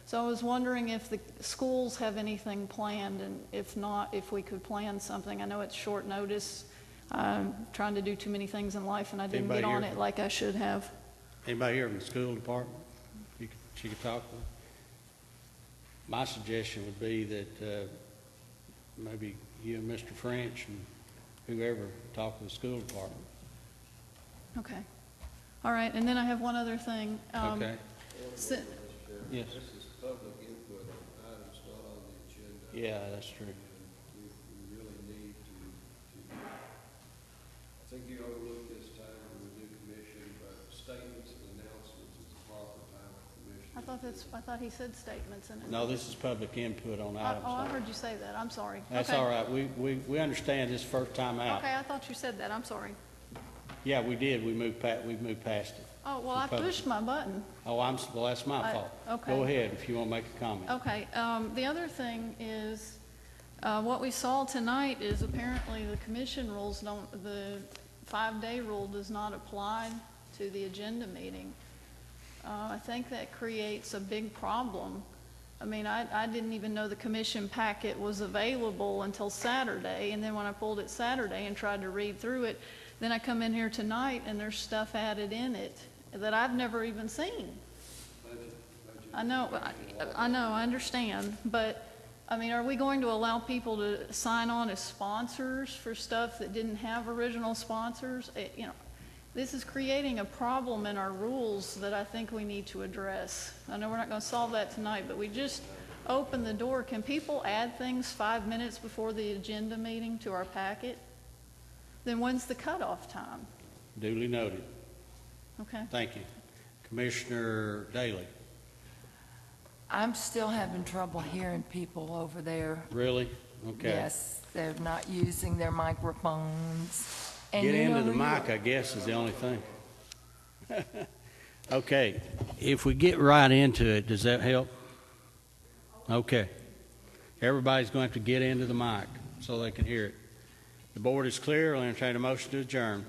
H: So I was wondering if the schools have anything planned, and if not, if we could plan something. I know it's short notice. I'm trying to do too many things in life, and I didn't get on it like I should have.
F: Anybody here from the school department she could talk with? My suggestion would be that maybe you and Mr. French and whoever talk with the school department.
H: Okay. All right, and then I have one other thing.
F: Okay.
A: Yes. This is public input on items not on the agenda.
F: Yeah, that's true.
A: We really need to, I think you overlooked this time with the new commission, but statements and announcements is the proper time for commission.
H: I thought he said statements in it.
F: No, this is public input on items.
H: Oh, I heard you say that. I'm sorry.
F: That's
H: okay.
F: all right. We understand this first time out.
H: Okay, I thought you said that. I'm sorry.
F: Yeah, we did. We moved past it.
H: Oh, well, I pushed my button.
F: Oh, well, that's my fault.
H: Okay.
F: Go ahead if you want to make a comment.
H: Okay. The other thing is, what we saw tonight is apparently the commission rules the 5-day rule does not apply to the agenda meeting. I think that creates a big problem. I mean, I didn't even know the commission packet was available until Saturday, and then when I pulled it Saturday and tried to read through it, then I come in here tonight and there's stuff added in it that I've never even seen. I know, I understand, but I mean, are we going to allow people to sign on as sponsors for stuff that didn't have original sponsors? You know, this is creating a problem in our rules that I think we need to address. I know we're not going to solve that tonight, but we just open the door. Can people add things 5 minutes before the agenda meeting to our packet? Then when's the cutoff time?
F: Duly noted.
H: Okay.
F: Thank you. Commissioner Daly.
G: I'm still having trouble hearing people over there.
F: Really? Okay.
G: Yes, they're not using their microphones. And
F: Get
G: you
F: into
G: know
F: the
G: who you
F: mic,
G: are.
F: I guess, is the only thing. Okay. If we get right into it, does that help? Okay. Everybody's going to have to get into the mic so they can hear it. The board is clear. I'll entertain a motion to adjourn.